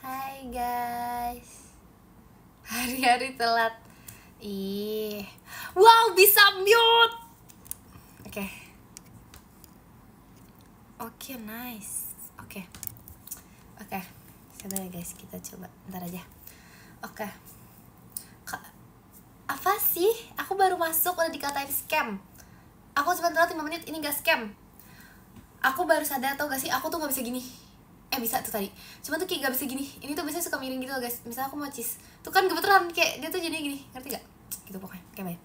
Hai guys. Hari-hari telat. Ih. Wow, bisa mute. Oke. Oke, nice. Oke. Sabar ya guys, kita coba ntar aja. Oke. Apa sih? Aku baru masuk udah dikatain scam. Aku cuma telat 5 menit, ini gak scam. Aku baru sadar, tau gak sih, aku tuh gak bisa gini. Bisa tuh tadi, cuma tuh kayak gak bisa gini. Ini tuh biasanya suka miring gitu loh guys. Misalnya aku mau cheese, tuh kan kebetulan kayak dia tuh jadi gini, ngerti gak? Gitu pokoknya, kayak baik.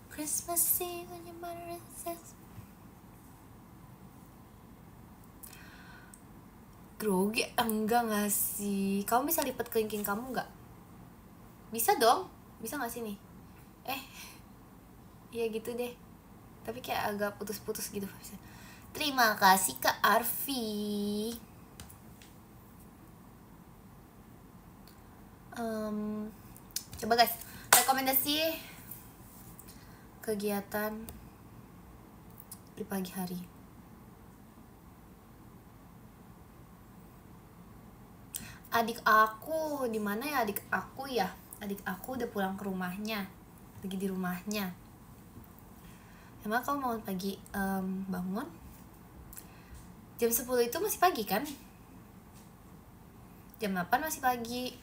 Christmas Eve when your mother says grogi, enggak gak sih? Kamu bisa lipat kelingking kamu gak? Bisa dong, bisa gak sih nih? Iya gitu deh. Tapi kayak agak putus-putus gitu. Terima kasih Kak Arfi. Coba guys, rekomendasi kegiatan di pagi hari. Adik aku di mana ya? Adik aku udah pulang ke rumahnya, lagi di rumahnya. Emang kamu bangun pagi? Bangun jam 10 itu masih pagi kan? Jam 8 masih pagi.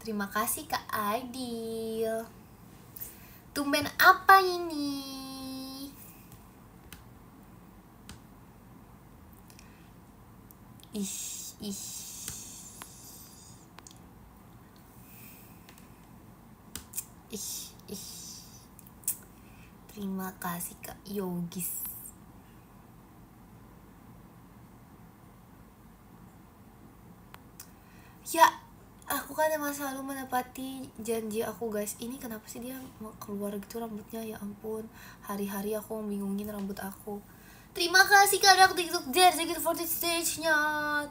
Terima kasih Kak Aidil. Tumben apa ini? Ih. Terima kasih Kak Yogis. Ya, aku kan emang selalu menepati janji aku guys. Ini kenapa sih dia mau keluar gitu rambutnya, ya ampun. Hari-hari aku membingungin rambut aku. Terima kasih Kak TikTok dari gitu for the stage-nya.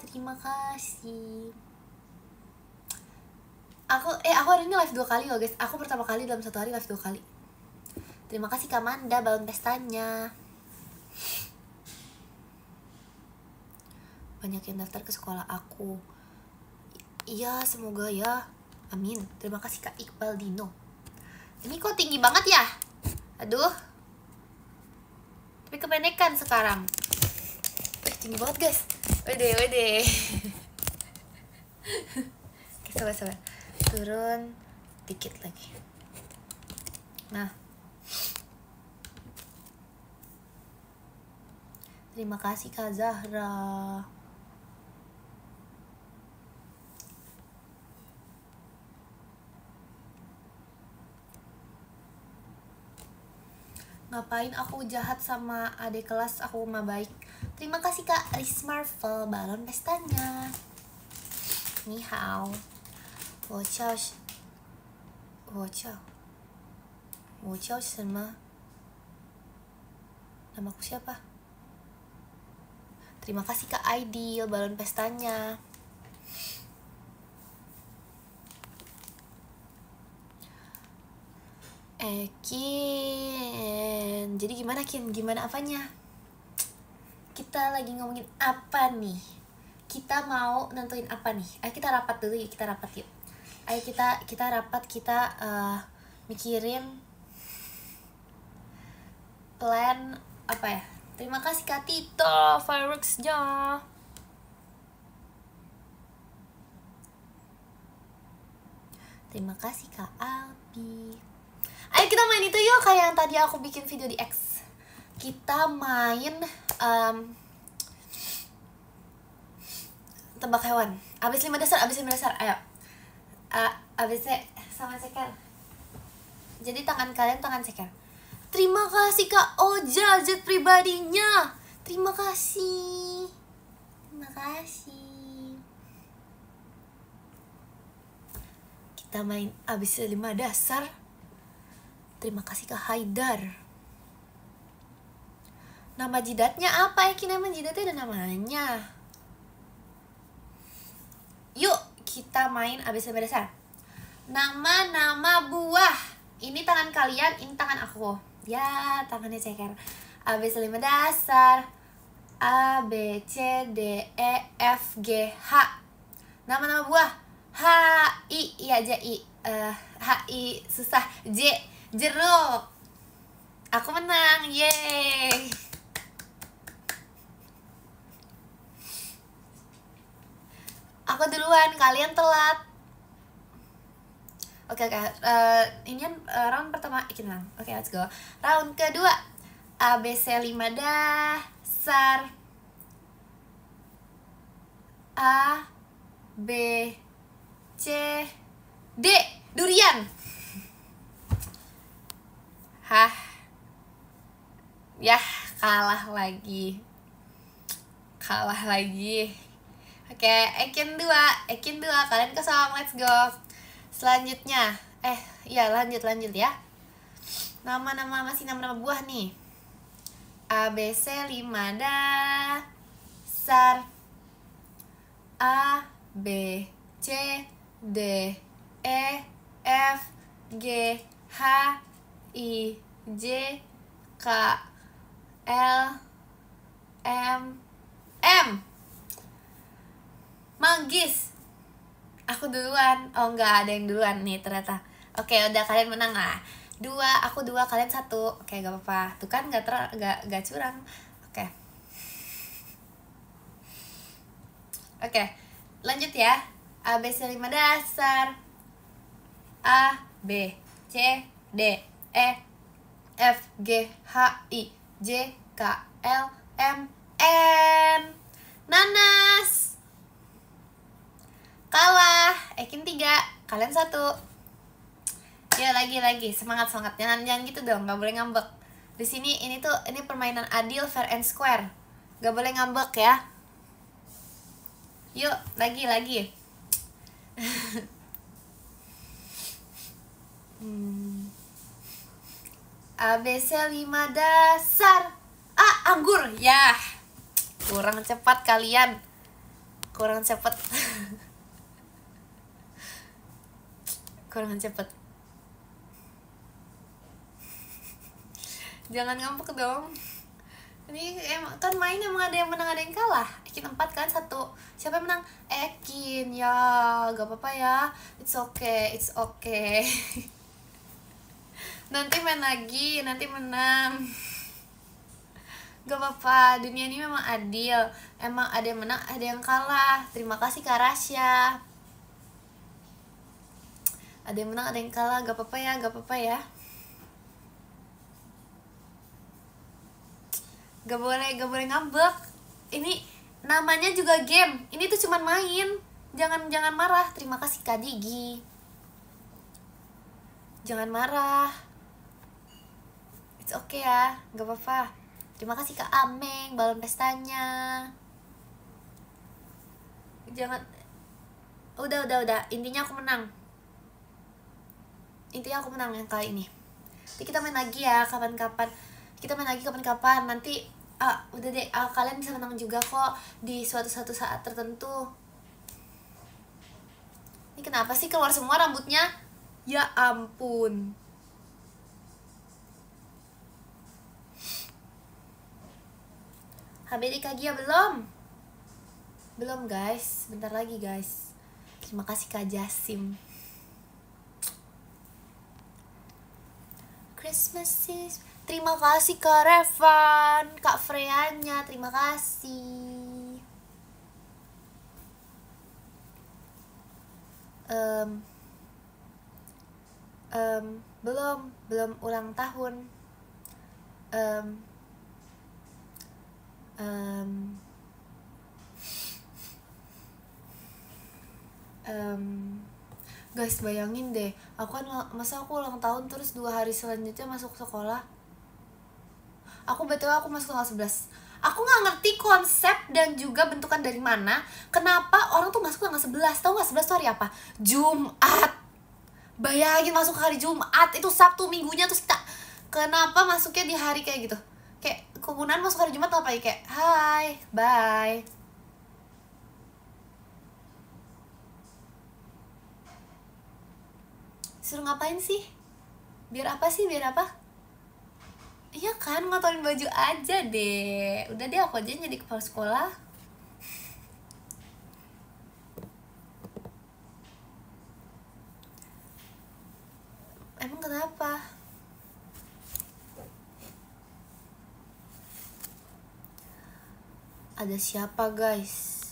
Terima kasih. Aku hari ini live 2 kali loh guys. Aku pertama kali dalam 1 hari live 2 kali. Terima kasih Kak Manda balon pestanya. Banyak yang daftar ke sekolah aku. Iya, semoga ya. Amin. Terima kasih Kak Iqbal Dino. Ini kok tinggi banget ya? Aduh. Tapi kependekan sekarang. Tinggi banget guys. Wede. Oke, sabar. Turun dikit lagi. Nah. Terima kasih Kak Zahra. Ngapain aku jahat sama adik kelas aku mah baik. Terima kasih Kak Riz Marvel balon pestanya. Ni hao. Wo chao sama. Namaku siapa? Terima kasih Kak Aidil balon pestanya. Kin, jadi gimana Kin? Gimana apanya? Kita lagi ngomongin apa nih? Kita mau nentuin apa nih? Ayo kita rapat dulu yuk, kita rapat yuk. Ayo kita rapat, kita mikirin plan apa ya? Terima kasih Kak Tito fireworks-nya. Terima kasih Kak Albi. Ayo kita main itu yuk, kayak yang tadi aku bikin video di X. Kita main tebak hewan. Abis 5 dasar. Ayo. Abis sama ceker. Jadi tangan kalian tangan ceker. Terima kasih Kak Oja jet pribadinya. Terima kasih. Kita main abis 5 dasar. Terima kasih Kak Haidar. Nama jidatnya apa ya? Nama jidatnya ada namanya. Yuk kita main abis 5 dasar. Nama buah. Ini tangan kalian, ini tangan aku. Ya tangannya ceker. Abis 5 dasar. A, B, C, D, E, F, G, H. Nama-nama buah. H, I, iya aja I. H, I, susah. J, jeruk. Aku menang, yeay. Aku duluan, kalian telat. Oke, ini round pertama Ikin menang. Oke, let's go. Round kedua. ABC 5 dasar. A, B, C, D. Durian. Hah. Yah, kalah lagi. Oke, Ekin 2, kalian kosong, let's go. Selanjutnya, lanjut ya. Masih nama-nama buah nih. ABC 5 dasar. A, B, C, D, E, F, G, H, I, J, K, L, M, M. Manggis. Aku duluan. Oh, enggak ada yang duluan nih ternyata. Oke, udah, kalian menang lah. 2, aku 2, kalian 1. Oke, gak apa-apa. Tuh kan gak curang. Oke, lanjut ya. ABC 5 dasar. A, B, C, D, E, F, G, H, I, J, K, L, M, N. Nanas. Kalah. Ekin 3, kalian 1. Ya, lagi. Semangat. Jangan gitu dong, gak boleh ngambek. Di sini ini permainan adil, fair and square. Gak boleh ngambek ya. Yuk, lagi. ABC 5 dasar. A, anggur. Yah, kurang cepat kalian. Kurang cepat. Jangan ngambek dong. Ini kan main emang ada yang menang, ada yang kalah. Ekin 4 kan 1. Siapa yang menang? Ekin. Ya, gak apa-apa ya. It's okay. Nanti main lagi, nanti menang. Gak apa-apa, dunia ini memang adil. Emang ada yang menang, ada yang kalah. Terima kasih Kak Rasya. Ada yang menang, ada yang kalah. Gak apa-apa ya. Gak boleh ngambek. Ini namanya juga game. Ini tuh cuman main. Jangan marah. Terima kasih Kak Digi. Jangan marah. It's okay ya. Gak apa-apa. Terima kasih Kak Ameng, balon pestanya. Jangan. Udah. Intinya aku menang yang kali ini. Nanti kita main lagi ya kapan-kapan. Nanti udah deh, kalian bisa menang juga kok di suatu saat tertentu. Ini kenapa sih keluar semua rambutnya? Ya ampun. HBD Kagia belum guys, bentar lagi guys. Terima kasih Kak Jasim. Christmas is. Terima kasih Kak Revan, Kak Freyanya, terima kasih. Belum ulang tahun. Guys, bayangin deh, masa aku ulang tahun terus 2 hari selanjutnya masuk sekolah. Aku masuk tanggal 11. Aku gak ngerti konsep dan juga bentukan dari mana. Kenapa orang tuh masuk tanggal 11? Tahu gak 11 tuh hari apa? Jumat. Bayangin masuk hari Jumat, itu Sabtu minggunya terus kita. Kenapa masuknya di hari kayak gitu? Kayak kegunaan masuk hari Jumat apa ya? Kayak hai, bye. Suruh ngapain sih? Biar apa? Iya kan, ngotorin baju aja deh. Udah deh, aku aja yang jadi kepala sekolah. Emang kenapa? Ada siapa guys?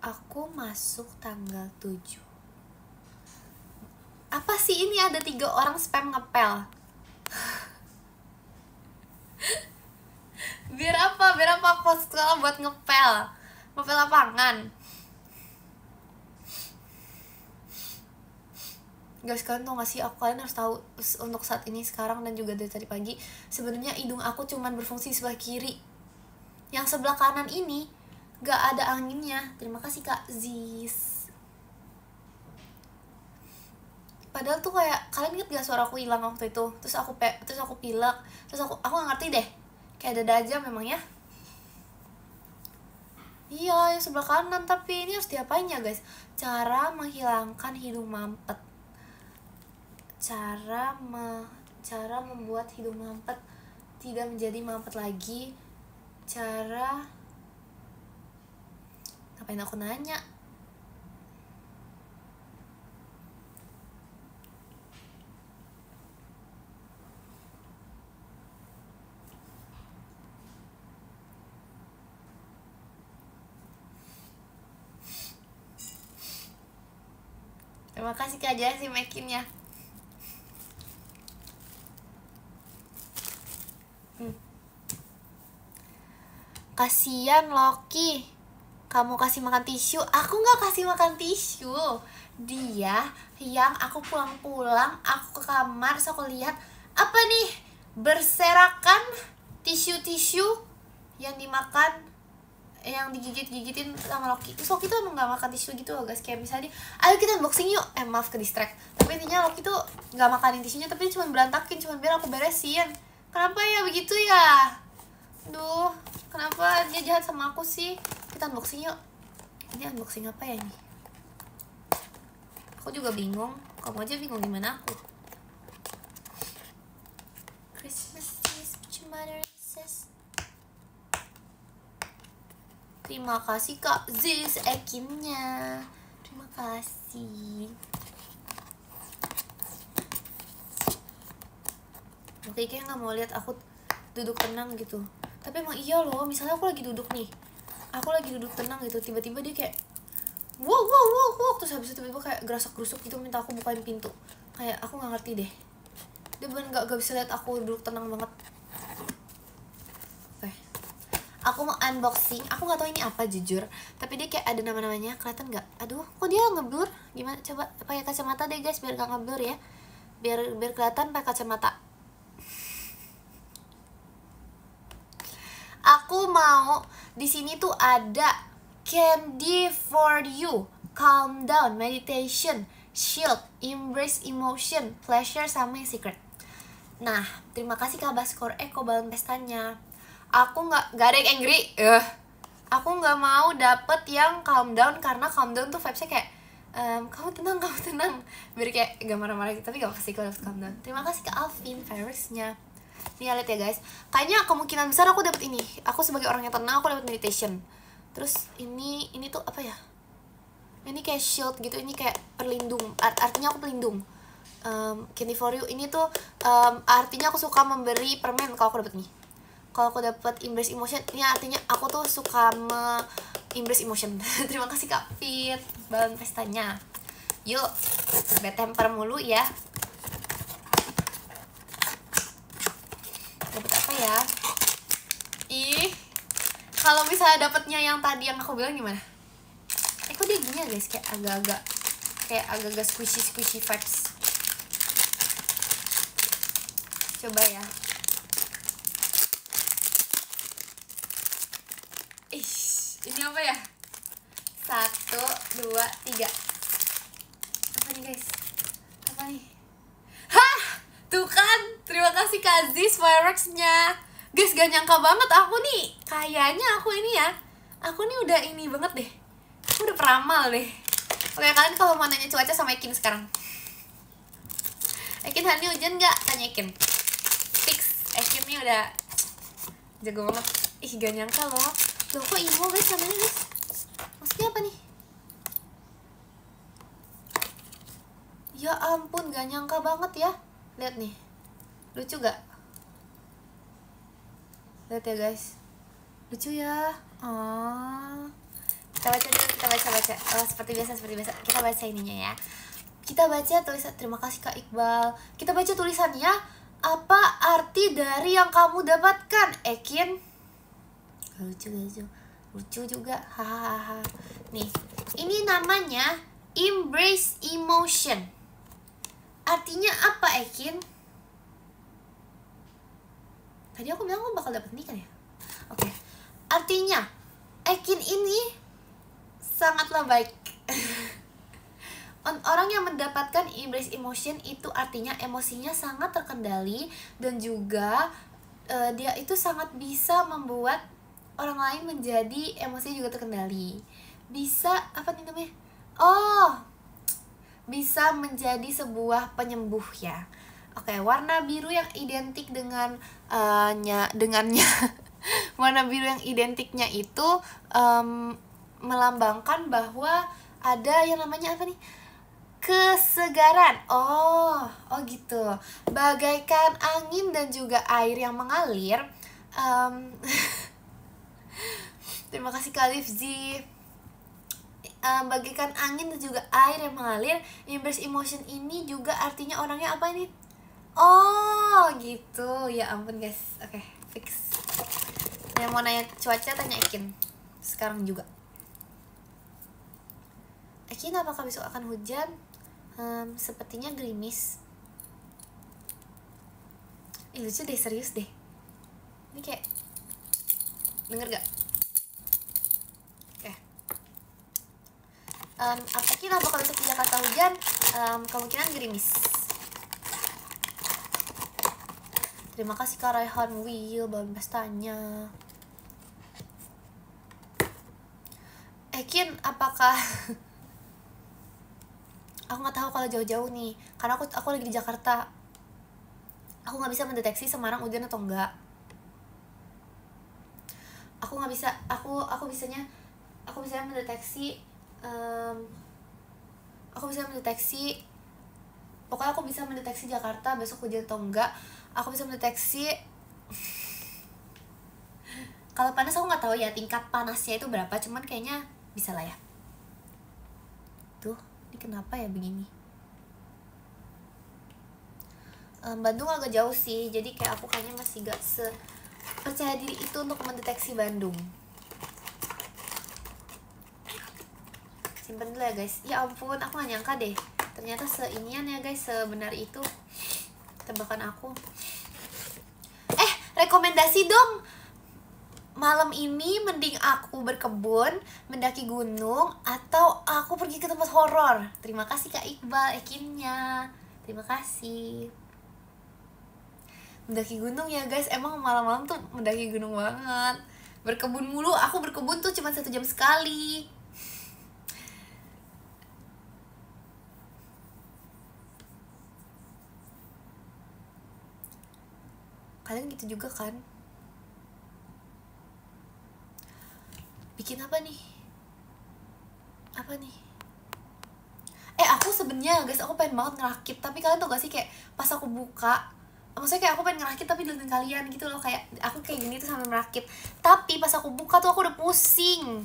Aku masuk tanggal 7. Apa sih ini, ada 3 orang spam ngepel? Biar apa aku masuk sekolah buat ngepel lapangan? Guys, kalian tau gak sih, kalian harus tahu untuk saat ini sekarang dan juga dari tadi pagi, sebenarnya hidung aku cuman berfungsi sebelah kiri. Yang sebelah kanan ini gak ada anginnya. Terima kasih Kak Ziz. Padahal tuh kayak, kalian inget gak suara aku hilang waktu itu? Terus aku pilek, terus aku gak ngerti deh. Kayak dada aja memang ya. Iya, yang sebelah kanan, tapi ini harus diapain ya guys? Cara menghilangkan hidung mampet. Cara membuat hidung mampet tidak menjadi mampet lagi. Cara, ngapain aku nanya? Terima kasih Kak Jasi makinnya. Kasian Loki, kamu kasih makan tisu. Aku gak kasih makan tisu. Dia yang aku pulang-pulang, aku ke kamar, terus aku lihat, apa nih, berserakan tisu-tisu yang dimakan, yang digigit-gigitin sama Loki. Terus Loki tuh emang gak makan tisu gitu loh guys. Kayak misalnya, ayo kita unboxing yuk. Maaf ke distract. Tapi intinya Loki tuh gak makanin tisunya, tapi dia cuma berantakin, cuma biar aku beresin. Kenapa ya begitu ya? Duh, kenapa dia jahat sama aku sih? Kita unboxing yuk. Ini unboxing apa ya ini? Aku juga bingung. Kamu aja bingung gimana aku. Christmas is what your mother says. Terima kasih Kak Ziz ekinnya. Terima kasih. Oke, kayak gak mau lihat aku duduk tenang gitu. Tapi emang iya loh, misalnya aku lagi duduk nih, aku lagi duduk tenang gitu, tiba-tiba dia kayak wow, terus habis itu tiba-tiba kayak gerasak-gerusuk gitu, minta aku bukain pintu. Kayak aku gak ngerti deh, dia bener gak bisa lihat aku duduk tenang banget. Oke, aku mau unboxing. Aku gak tahu ini apa jujur, tapi dia kayak ada nama-namanya, kelihatan gak? Aduh, kok dia ngeblur? Gimana? Coba pakai kacamata deh guys, biar gak ngeblur ya, biar kelihatan pakai kacamata. Aku mau di sini tuh ada Candy for You, Calm Down, Meditation, Shield, Embrace Emotion, Pleasure, sama yang Secret. Nah, terima kasih Kak Baskor Eko balon pestanya. Aku gak ada yang angry. Aku gak mau dapet yang Calm Down, karena Calm Down tuh vibesnya kayak kamu tenang. Biar kayak gak marah-marah gitu, tapi gak kasih kalau Calm Down. Terima kasih Kak Alvin virusnya. Nih lihat ya guys, kayaknya kemungkinan besar aku dapet ini. Aku sebagai orang yang tenang, aku dapet meditation. Terus ini tuh apa ya? Ini kayak shield gitu, ini kayak pelindung. Artinya aku pelindung. Candy for You ini tuh artinya aku suka memberi permen kalau aku dapet nih. Kalau aku dapet Embrace Emotion, ini artinya aku tuh suka Embrace Emotion. Terima kasih Kak Fit, balon pestanya. Yuk, bad temper mulu ya. Dapet apa ya? Kalau misalnya dapetnya yang tadi yang aku bilang gimana? Kok dia gini ya guys, kayak agak-agak squishy vibes. Coba ya. Ini apa ya? 1, 2, 3. Apa nih guys? Apa nih? Hah! Tuh kan, terima kasih Kak Ziz fireworks-nya. Guys, gak nyangka banget aku nih. Kayaknya aku ini udah ini banget deh. aku udah peramal deh. Oke, kalian kalau mau nanya cuaca sama Ekin sekarang. Ekin, hari ini hujan nggak? Tanya Ekin. Fix, Ekin nih udah jago banget. Ih, gak nyangka loh. Loh, kok imo guys namanya guys? Maksudnya apa nih? Ya ampun, gak nyangka banget ya. Lihat nih, lucu gak? Lihat ya guys, lucu ya. Oh, kita baca dulu, kita baca. Oh, seperti biasa kita baca ininya ya. Kita baca tulisan. Terima kasih Kak Iqbal. Kita baca tulisannya. Apa arti dari yang kamu dapatkan, Ekin? Lucu juga, hahaha. Nih, ini namanya embrace emotion. Artinya apa, Ekin? Tadi aku bilang aku bakal dapet ini kan ya? Oke. Artinya, Ekin ini sangatlah baik. Orang yang mendapatkan embrace emotion itu artinya emosinya sangat terkendali. Dan juga dia itu sangat bisa membuat orang lain menjadi emosinya juga terkendali. Bisa, apa nih namanya? Oh, bisa menjadi sebuah penyembuh ya. Oke, warna biru yang identik dengannya warna biru yang identiknya itu melambangkan bahwa ada yang namanya apa nih? Kesegaran. Oh gitu. Bagaikan angin dan juga air yang mengalir. Terima kasih Kak Lifzi. Bagaikan angin dan juga air yang mengalir. Embrace emotion ini juga artinya orangnya apa ini? Oh gitu, ya ampun guys. Oke, fix. Yang mau nanya cuaca tanya Ekin sekarang juga. Ekin, apakah besok akan hujan? Sepertinya gerimis. Lucu deh, serius deh. Ini kayak denger gak? Oke. Ekin, apakah besok di Jakarta hujan? Kemungkinan gerimis. Terima kasih Kak Raihan Will, bahan pestanya. Ekin, apakah aku nggak tahu kalau jauh-jauh nih, karena aku lagi di Jakarta. Aku nggak bisa mendeteksi Semarang hujan atau enggak. Aku nggak bisa, aku bisa mendeteksi, pokoknya aku bisa mendeteksi Jakarta besok hujan atau enggak. Aku bisa mendeteksi kalau panas. Aku nggak tahu ya tingkat panasnya itu berapa, cuman kayaknya bisa lah ya. Tuh, ini kenapa ya begini? Bandung agak jauh sih, jadi kayak aku kayaknya masih gak percaya diri itu untuk mendeteksi Bandung. Simpen dulu ya guys. Ya ampun, aku gak nyangka deh, ternyata seinian ya guys, sebenar itu tebakan aku. Rekomendasi dong. Malam ini mending aku berkebun, mendaki gunung, atau aku pergi ke tempat horor. Terima kasih Kak Iqbal, Ekinnya. Terima kasih. Mendaki gunung ya guys, emang malam-malam tuh mendaki gunung banget. Berkebun mulu, aku berkebun tuh cuma 1 jam sekali. Kalian gitu juga kan? Bikin apa nih? Aku sebenarnya guys, aku pengen banget ngerakit. Tapi kalian tau gak sih, kayak pas aku buka, maksudnya kayak aku pengen ngerakit tapi dilihatin kalian gitu loh. Kayak aku kayak gini tuh sambil merakit, tapi pas aku buka tuh aku udah pusing.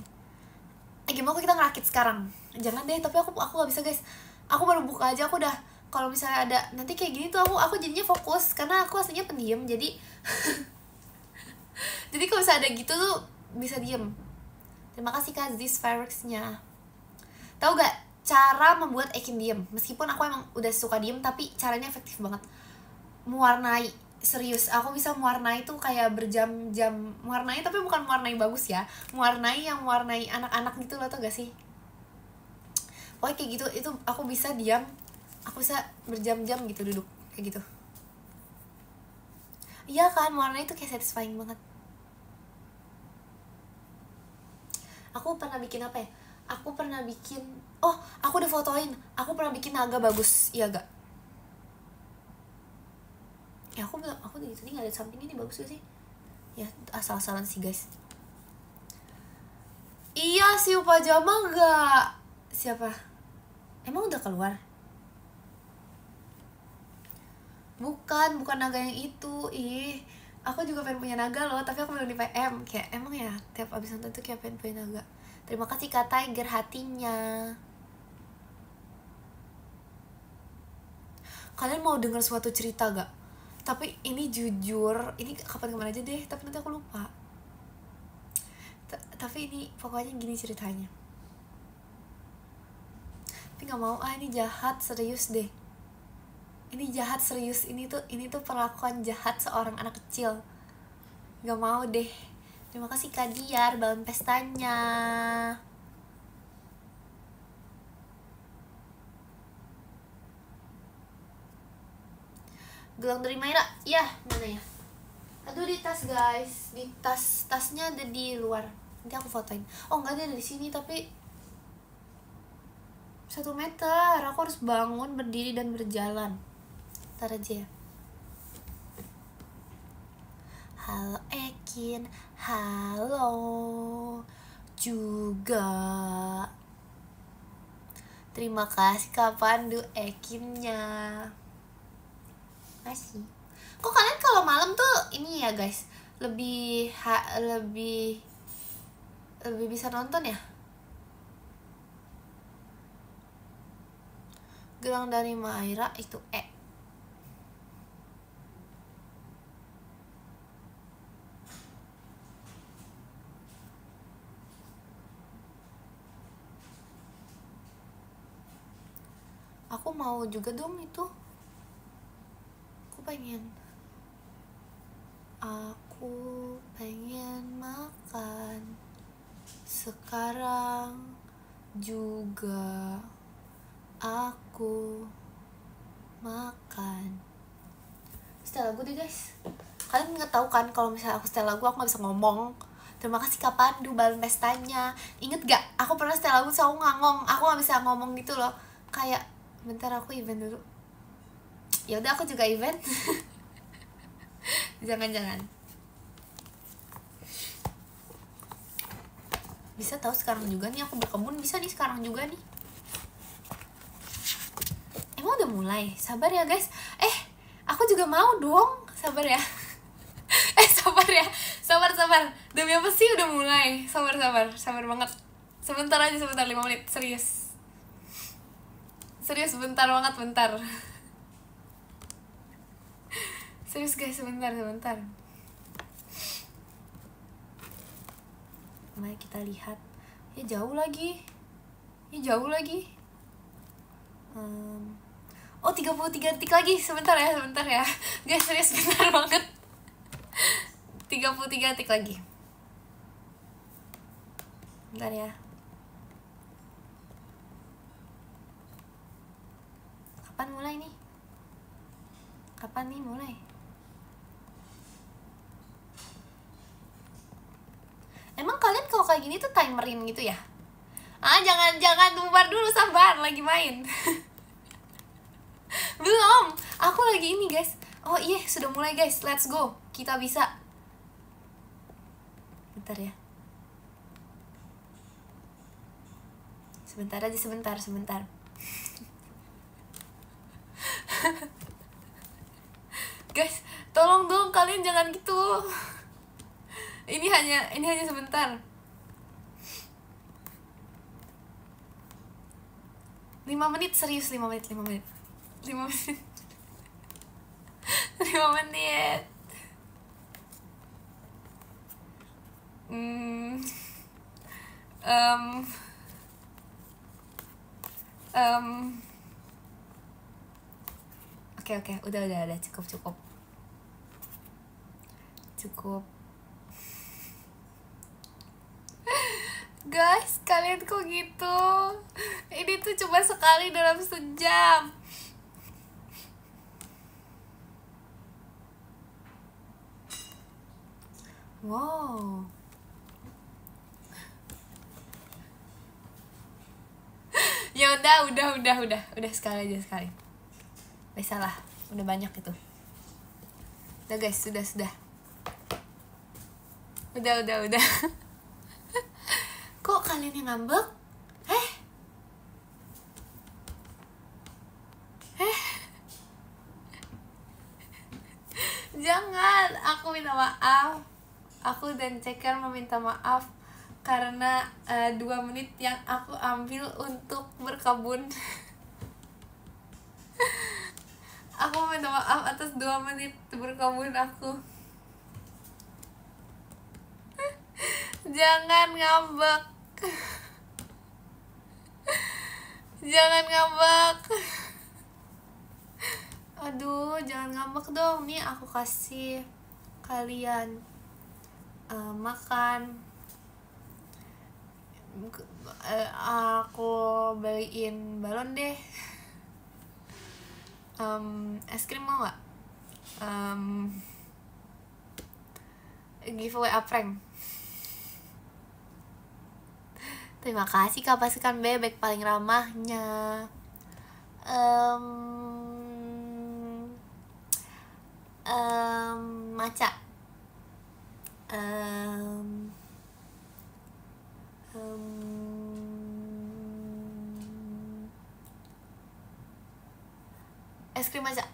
Gimana kita ngerakit sekarang? Jangan deh, tapi aku gak bisa guys. Aku baru buka aja aku udah, kalau misalnya ada nanti kayak gini tuh aku jadinya fokus, karena aku aslinya pendiam. Jadi jadi kalau misalnya ada gitu tuh bisa diem. Terima kasih Kak Ziz Fireworks-nya. Tahu gak cara membuat Ekin diem? Meskipun aku emang udah suka diem, tapi caranya efektif banget. Mewarnai, serius, aku bisa mewarnai tuh kayak berjam-jam. Mewarnai tapi bukan mewarnai bagus ya, mewarnai yang mewarnai anak-anak gitu loh, tau gak sih? Pokoknya kayak gitu, itu aku bisa diam. Aku bisa berjam-jam gitu duduk kayak gitu. Iya kan, mewarnai tuh kayak satisfying banget. Aku pernah bikin apa ya? Aku pernah bikin, oh aku udah fotoin, aku pernah bikin naga bagus, iya gak? Ya aku bilang, aku tadi nggak lihat samping ini bagus gak sih? Ya asal-asalan sih guys. Iya si Upajama gak? Siapa? Emang udah keluar? Bukan naga yang itu. Ih, aku juga pengen punya naga loh, tapi aku belum di PM. Kayak emang ya tiap abis nonton tuh kayak pengen punya naga. Terima kasih Kak Tiger hatinya. Kalian mau denger suatu cerita gak? Tapi ini jujur, ini kapan-kapan aja deh, tapi nanti aku lupa. Tapi ini pokoknya gini ceritanya. Tapi gak mau, ini jahat serius deh. Ini jahat serius, ini tuh perlakuan jahat seorang anak kecil. Gak mau deh. Terima kasih Kak Diar, balon pestanya. Gelang dari Maira, ya mana ya? Aduh di tas guys, di tasnya ada di luar. Nanti aku fotoin. Oh enggak, ada di sini tapi 1 meter. Aku harus bangun, berdiri dan berjalan. Ntar aja ya. Halo Ekin, halo juga. Terima kasih Kak Pandu Ekinnya. Masih. Kok kalian kalau malam tuh ini ya guys, lebih bisa nonton ya? Gelang dari Maira itu Aku mau juga dong itu. Aku pengen makan sekarang juga. Aku makan. Setel lagu deh guys. Kalian nggak tahu kan kalau misalnya aku setel lagu aku nggak bisa ngomong. Terima kasih Kak Pandu balon pestanya. Ingat gak? Aku pernah setel lagu so aku ngangong. Aku nggak bisa ngomong gitu loh. Kayak bentar aku event dulu. Ya udah aku juga event. Jangan. Bisa tahu sekarang juga nih aku berkebun, bisa nih sekarang juga nih. Emang udah mulai? Sabar ya guys. Aku juga mau dong. Sabar ya. Sabar. Demi apa sih udah mulai? Sabar banget. Sebentar aja, 5 menit, serius bentar banget, bentar. Serius guys, sebentar. Mari kita lihat. Ya jauh lagi. Oh 33 detik lagi. Sebentar ya guys, serius bentar banget. 33 detik lagi. Bentar ya. Kapan mulai nih? Emang kalian kalau kayak gini tuh timerin gitu ya? Jangan bubar dulu, sabar, lagi main. Belum, aku lagi ini guys. Oh iya, sudah mulai guys, let's go. Kita bisa. Bentar ya. Sebentar. Guys, tolong dong kalian jangan gitu. Ini hanya sebentar. 5 menit, serius 5 menit. 5 menit. 5 menit. Oke, udah cukup. Guys, kalian kok gitu? Ini tuh cuma sekali dalam sejam. Wow. Ya udah sekali aja sekali. Salah, udah banyak itu. Udah guys, sudah. Udah. Kok kalian yang ngambek? Jangan, aku minta maaf. Aku dan Ceker meminta maaf karena 2 menit yang aku ambil untuk berkebun. Aku minta maaf atas 2 menit berkebun aku. Jangan ngambek. Jangan ngambek. Aduh, jangan ngambek dong. Nih aku kasih kalian makan. Aku beliin balon deh. Es krim mau nggak? Giveaway prank. Terima kasih Kak pasukan bebek paling ramahnya. Maca. Es krim maca.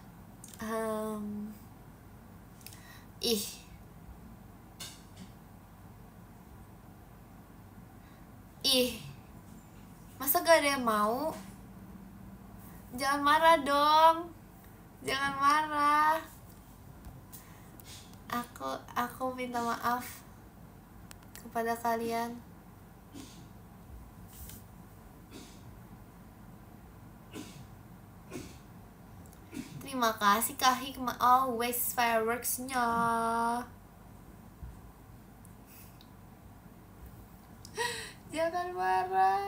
Masa gak ada yang mau? Jangan marah dong. Jangan marah. Aku minta maaf kepada kalian. Terima kasih Kak Hikmah always fireworks-nya. Jangan marah.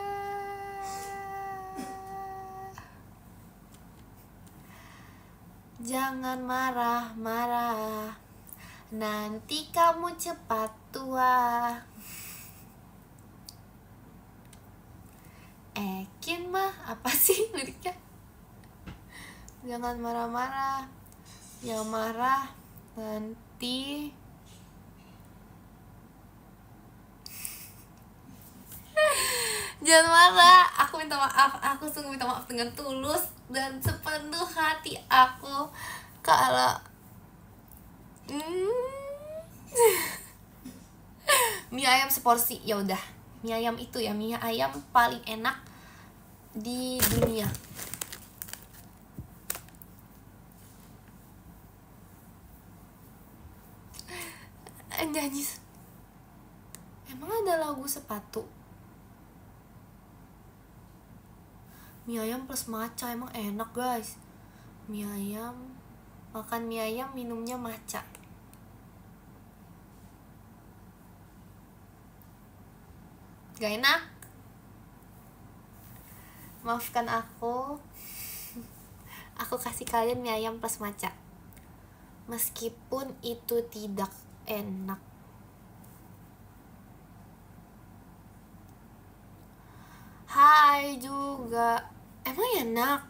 Jangan marah. Nanti kamu cepat tua. Ekin mah apa sih liriknya? Jangan marah-marah. Yang marah nanti jangan marah. Aku minta maaf. Aku sungguh minta maaf dengan tulus dan sepenuh hati aku kalau mie ayam seporsi. Ya udah, mie ayam itu ya, mie ayam paling enak di dunia. Nyanyi. Emang ada lagu sepatu? Mie ayam plus matcha emang enak guys. Mie ayam, makan mie ayam minumnya matcha. Gak enak? Maafkan aku. Aku kasih kalian mie ayam plus matcha. Meskipun itu tidak enak. Hai juga. Emang enak?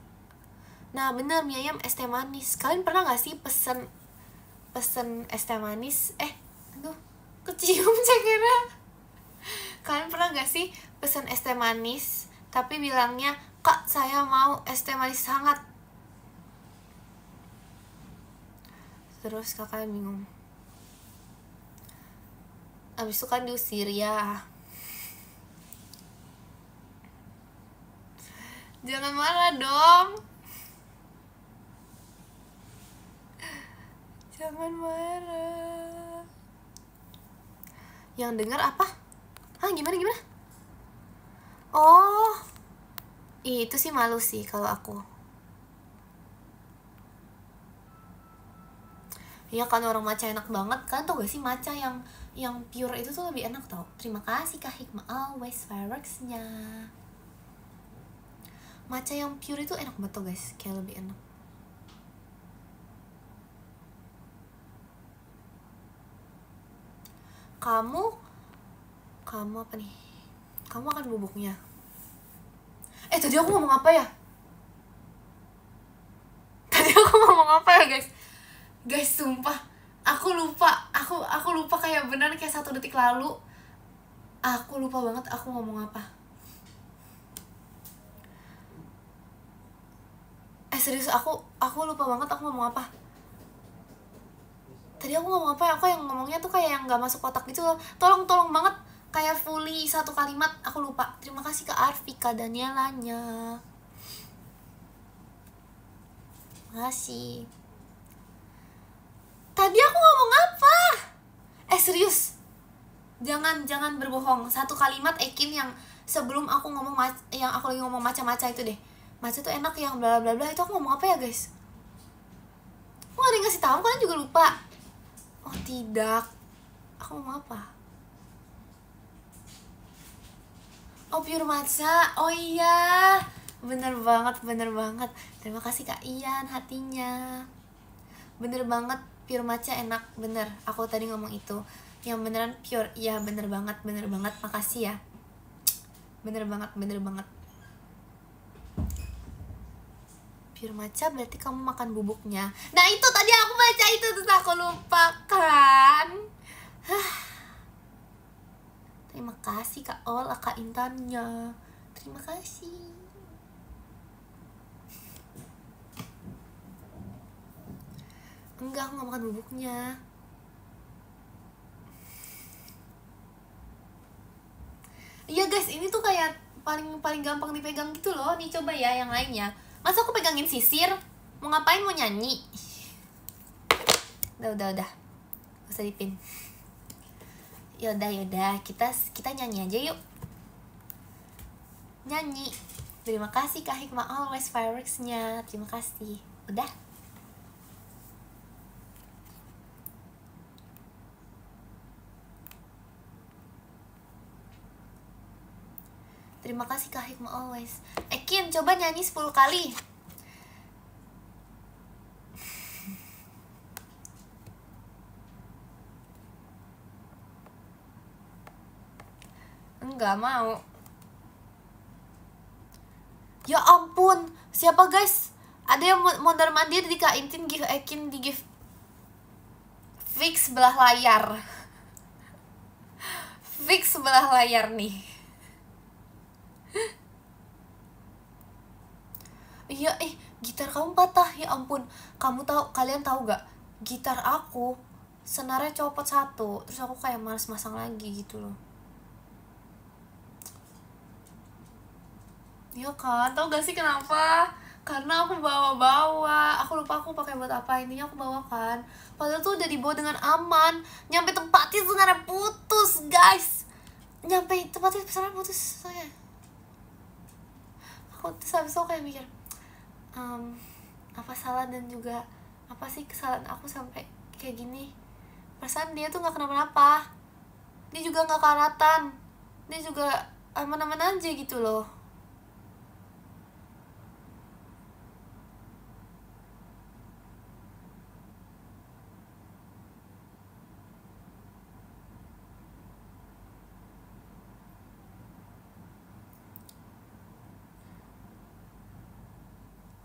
Nah bener, mie ayam es teh manis. Kalian pernah gak sih pesen es teh manis? Aduh, kecium Cekera. Kalian pernah gak sih pesen es teh manis tapi bilangnya, Kak saya mau es teh manis hangat. Terus kakaknya bingung. Abis itu kan diusir ya. Jangan marah dong. Jangan marah. Yang dengar apa? Gimana? Oh, itu sih malu sih kalau aku. Ya kan orang matcha enak banget. Kalian tau gak sih matcha yang pure itu tuh lebih enak tau. Terima kasih Kak Hikmah always fireworks-nya. Matcha yang pure itu enak banget tau guys. Kayak lebih enak. Kamu apa nih? Kamu akan bubuknya. Tadi aku ngomong apa ya? Tadi aku ngomong apa ya guys? Guys sumpah aku lupa kayak benar kayak 1 detik lalu. Aku lupa banget aku ngomong apa. Serius aku lupa banget aku ngomong apa. Tadi aku ngomong apa ya? Aku yang ngomongnya tuh kayak yang nggak masuk otak gitu loh. Tolong banget kayak fully 1 kalimat. Aku lupa. Terima kasih Kak Arfi, Kak Danielanya. Makasih. Tadi aku ngomong apa? Serius. Jangan berbohong. 1 kalimat Ekin yang sebelum aku ngomong yang aku lagi ngomong maca-maca itu deh. Maca tuh enak yang bla bla bla, itu aku ngomong apa ya guys? Aku gak ada yang ngasih tahu, kalian juga lupa. Oh tidak. Aku ngomong apa? Oh pure maca. Oh iya. Bener banget. Terima kasih Kak Ian hatinya. Bener banget, pure maca enak. Bener, aku tadi ngomong itu. Yang beneran pure. Iya bener banget. Makasih ya. Bener banget. Pure maca berarti kamu makan bubuknya. Nah itu tadi aku baca itu terus aku lupakan. Terima kasih Kak Ol, Kak Intannya. Terima kasih. Enggak, aku gak makan bubuknya. Iya guys, ini tuh kayak paling gampang dipegang gitu loh. Nih coba ya yang lainnya. Masa aku pegangin sisir? Mau ngapain? Mau nyanyi? Udah. Gak usah dipin. Yaudah, kita nyanyi aja yuk. Nyanyi. Terima kasih Kak Hikmah always fireworks-nya. Terima kasih. Udah. Terima kasih Kak Hikmah always. Ekin, coba nyanyi 10 kali. Enggak mau. Ya ampun, siapa guys? Ada yang mondar mandir di Kak Intin give Ekin di give fix sebelah layar. Fix sebelah layar nih. Iya, gitar kamu patah, ya ampun. Kalian tahu gak? Gitar aku senarnya copot 1, terus aku kayak males masang lagi gitu loh. Iya kan, tau gak sih kenapa? Karena aku bawa. Aku lupa aku pakai buat apa, intinya aku bawa kan. Padahal tuh udah dibawa dengan aman. Nyampe tempatnya senarnya putus, guys. Nyampe tempatnya senarnya putus saya. Aku tuh habis itu kayak mikir, apa salah dan juga apa sih kesalahan aku sampai kayak gini. Perasaan dia tuh nggak kenapa-napa, dia juga nggak karatan, dia juga aman-aman aja gitu loh.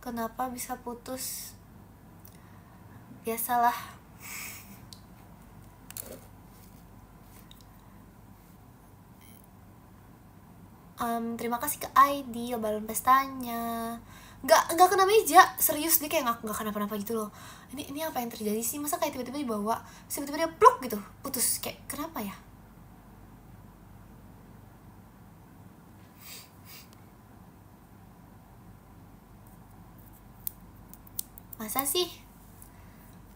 Kenapa bisa putus? Biasalah. Terima kasih ke ID balon pestanya. Nggak kena meja, serius dia kayak nggak kenapa-napa gitu loh. Ini apa yang terjadi sih? Masa kayak tiba-tiba dibawa, tiba-tiba dia pluk gitu, putus. Kayak kenapa ya? Masa sih?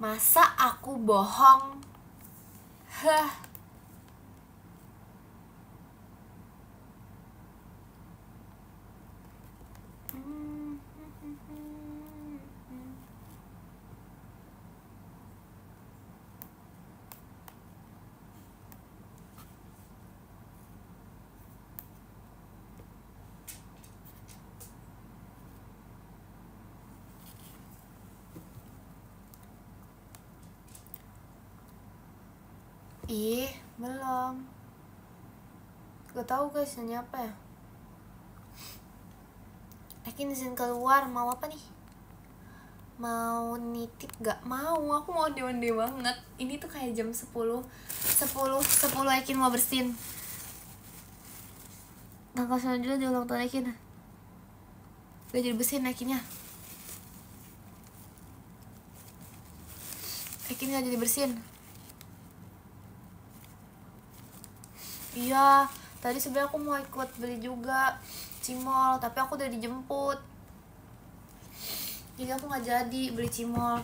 Masa aku bohong? Hah. Ih, belum. Gak tahu guys, nanya apa ya? Ekin izin keluar, mau apa nih? Mau nitip gak? Mau, aku mau onde-onde banget. Ini tuh kayak jam 10 Ekin mau bersin. Tanggal 9 Juli di ulang tahun Ekin. Gak jadi bersin Ekinnya. Ekin gak jadi bersin. Iya, tadi sebenarnya aku mau ikut beli juga cimol, tapi aku udah dijemput. Jadi aku gak jadi beli cimol.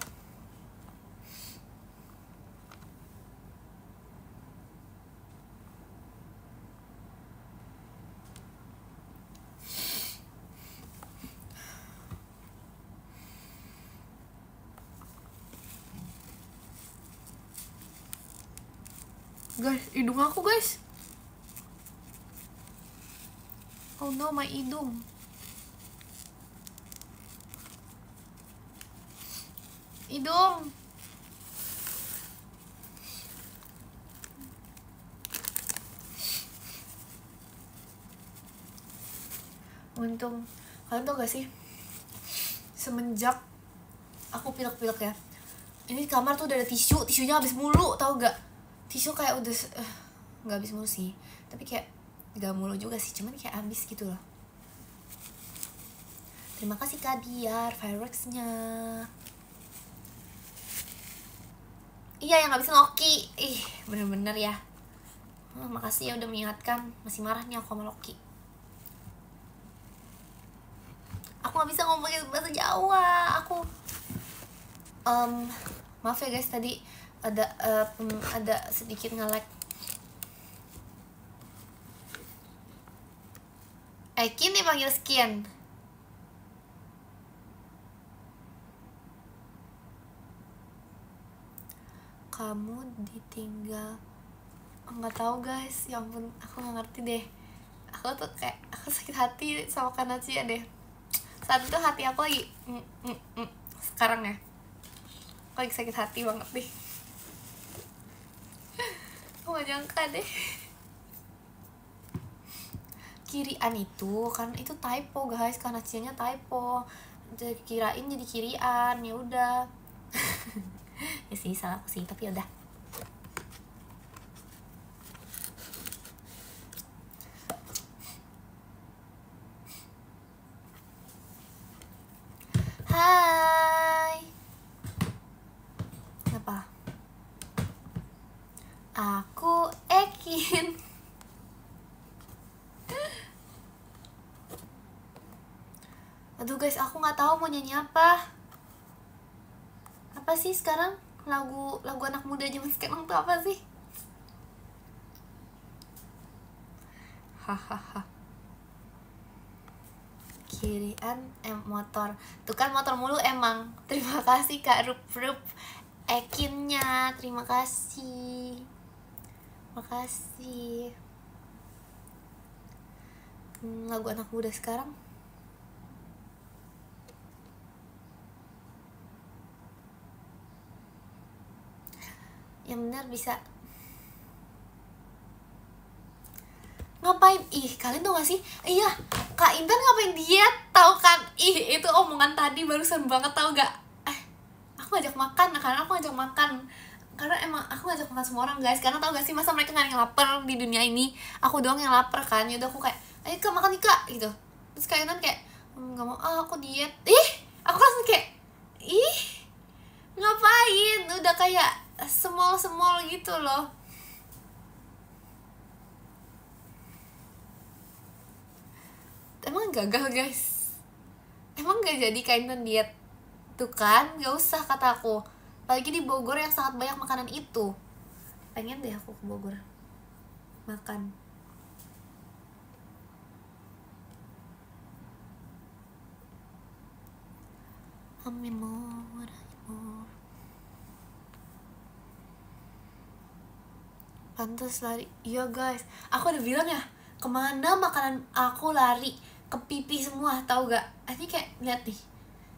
Guys, hidung aku guys. Oh no, my hidung. Hidung. Untung. Kalian tau gak sih, semenjak aku pilek-pilek ya, ini kamar tuh udah ada tisunya habis mulu, tau gak? Tisu kayak udah nggak habis mulu sih, tapi kayak gak mulu juga sih, cuman kayak habis gitu loh. Terima kasih Kak Diar fireworksnya. Iya, yang ngabisin Loki. Ih, bener-bener ya. Makasih ya udah mengingatkan. Masih marah nih aku sama Loki. Aku gak bisa ngomongin bahasa Jawa. Aku maaf ya guys, tadi ada sedikit nge-lag. Ekin dipanggil Skin. Kamu ditinggal. Nggak tahu guys, ya ampun, aku nggak ngerti deh. Aku tuh kayak aku sakit hati sama Kanachia deh. Saat itu hati aku lagi sekarang ya, aku lagi sakit hati banget deh. Aku gak nyangka deh. Kirian itu kan itu typo guys, Kanachia-nya typo. Kirain jadi kirian, ya udah. Ya sih, salah aku sih, tapi udah. Hai. Apa? Aku Ekin. Aduh guys, aku nggak tahu mau nyanyi apa. Apa sih sekarang lagu anak muda zaman sekarang tuh apa sih? Hahaha. Kirian motor. Tuh kan motor mulu emang. Terima kasih Kak Rup Ekinnya. Terima kasih. Makasih. Lagu anak muda sekarang. Yang benar bisa. Ngapain? Ih, kalian tau gak sih? Iya, Kak Intan ngapain diet? Tau kan? Ih, itu omongan tadi barusan banget, tau gak? Aku ngajak makan, karena aku ngajak makan. Karena emang aku ngajak makan semua orang guys. Karena tau gak sih, masa mereka gak ada yang lapar di dunia ini? Aku doang yang lapar kan. Yaudah aku kayak, ayo Kak makan nih Kak, gitu. Terus Kak Intan kayak, gak mau, aku diet. Ih, aku langsung kayak, ih, ngapain? Udah kayak semol-semol gitu loh. Emang gagal guys, emang gak jadi Kak Intan diet. Tuh kan, gak usah kata aku. Apalagi di Bogor yang sangat banyak makanan itu. Pengen deh aku ke Bogor makan. Amimor. Pantes lari. Iya guys, aku udah bilang ya, kemana makanan aku lari, ke pipi semua, tau gak? Ini kayak, lihat nih,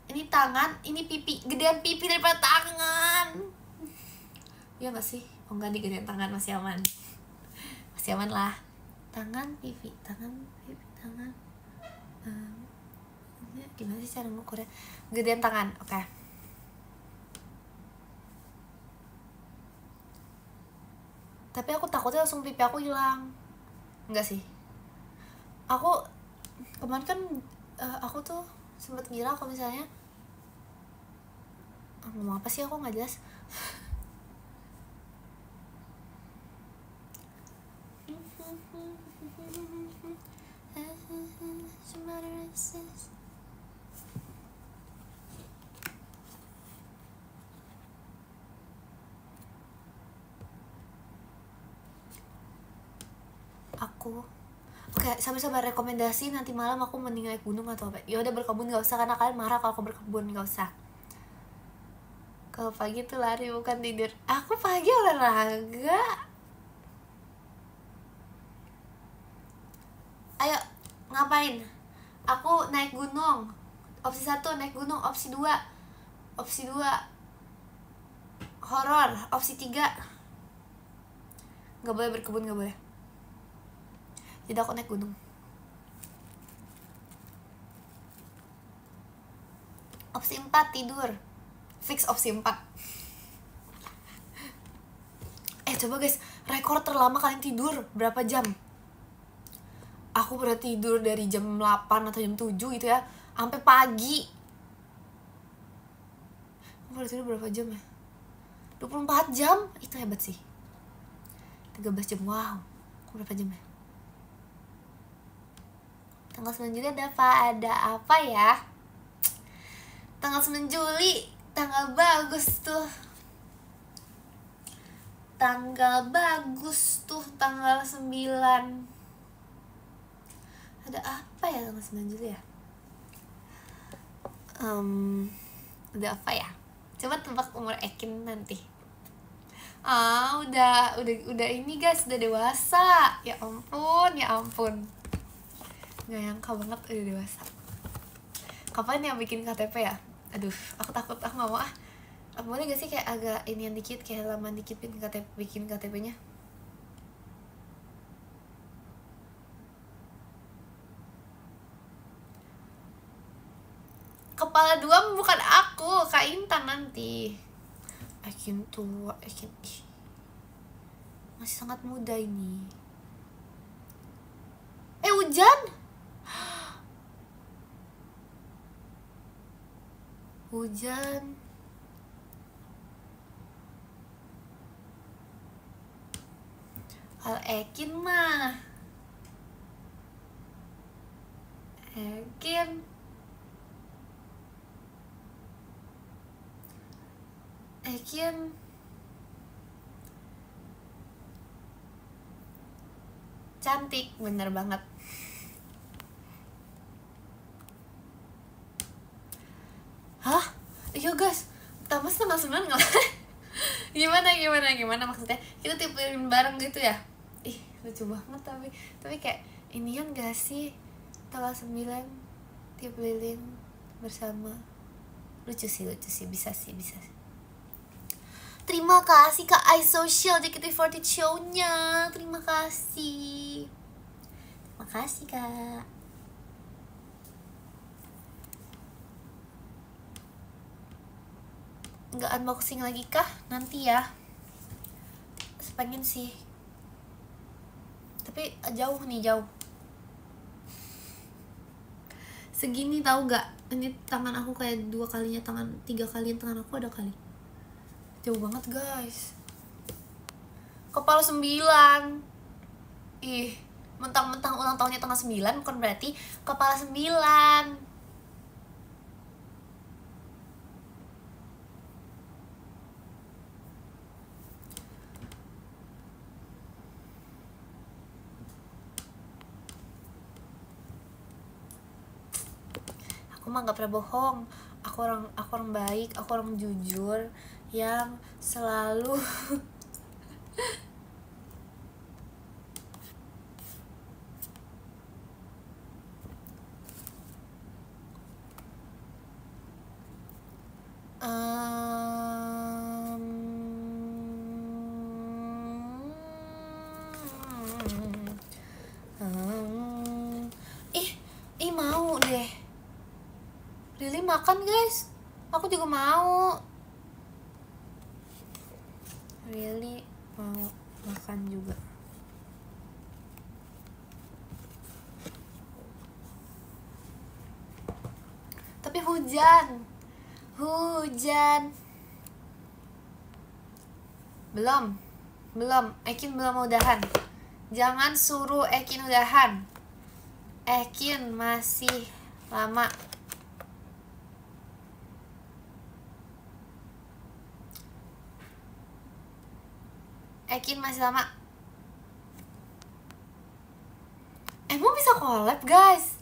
ini tangan, ini pipi, gedean pipi daripada tangan. Iya gak sih? Oh enggak, di gedean tangan masih aman. Masih aman lah. Tangan, pipi, tangan, pipi, tangan. Gimana sih cara ngukurnya? Gedean tangan, oke. Tapi aku takutnya langsung pipi aku hilang. Enggak sih. Aku kemarin kan aku tuh sempat ngira kalau misalnya ngomong apa sih, aku nggak jelas. Aku oke, sabar-sabar, rekomendasi nanti malam aku mending naik gunung atau apa. Ya udah berkebun nggak usah, karena kalian marah kalau aku berkebun, nggak usah. Kalau pagi tuh lari bukan tidur. Aku pagi olahraga. Ayo ngapain? Aku naik gunung. Opsi 1 naik gunung, opsi 2 horor, opsi 3 nggak boleh berkebun, nggak boleh. Jadi aku naik gunung. Opsi 4 tidur. Fix opsi 4. Coba guys, rekor terlama kalian tidur berapa jam? Aku pernah tidur dari jam 8 atau jam 7 gitu ya, sampai pagi. Aku pernah tidur berapa jam ya? 24 jam, itu hebat sih. 13 jam, wow. Aku berapa jam ya? Tanggal 9 Juli ada apa ya? Tanggal 9 Juli, tanggal bagus tuh. Tanggal 9. Ada apa ya tanggal 9 Juli ya? Ada apa ya? Coba tebak umur Ekin nanti. Udah ini guys, udah dewasa. Ya ampun. Nggak nyangka banget udah dewasa. Kapan yang bikin KTP ya? Aduh, aku takut, aku nggak mau ah. Boleh gak sih kayak agak ini yang dikit, kayak halaman dikit bikin KTP-nya? Kepala 2 bukan aku, Kak Intan nanti. Ekin tua, masih sangat muda ini. Hujan? Hujan. Kalau Ekin mah Ekin cantik, bener banget. Hah? Iya guys, Thomas tanggal 9 nggak? gimana maksudnya? Kita tiup lilin bareng gitu ya? Ih, lucu banget tapi kayak inian gak sih? Tanggal 9 tiup lilin bersama. Lucu sih, bisa sih. Terima kasih Kak iSocial JKT48 show-nya. Terima kasih Kak. Nggak unboxing lagi kah? Nanti ya. Pengen sih. Tapi jauh. Segini tahu nggak? Ini tangan aku kayak 2 kalinya tangan, 3 kalian tangan aku ada kali. Jauh banget guys. Kepala 9. Ih, mentang-mentang ulang tahunnya tanggal 9 bukan berarti kepala 9. Aku mah gak pernah bohong. Aku orang baik, aku orang jujur yang selalu ih mau deh. makan guys, aku juga mau. Really mau makan juga. Tapi hujan. Belum, Ekin belum udahan. Jangan suruh Ekin udahan. Ekin masih lama. Ekin masih lama. Emang bisa collab guys?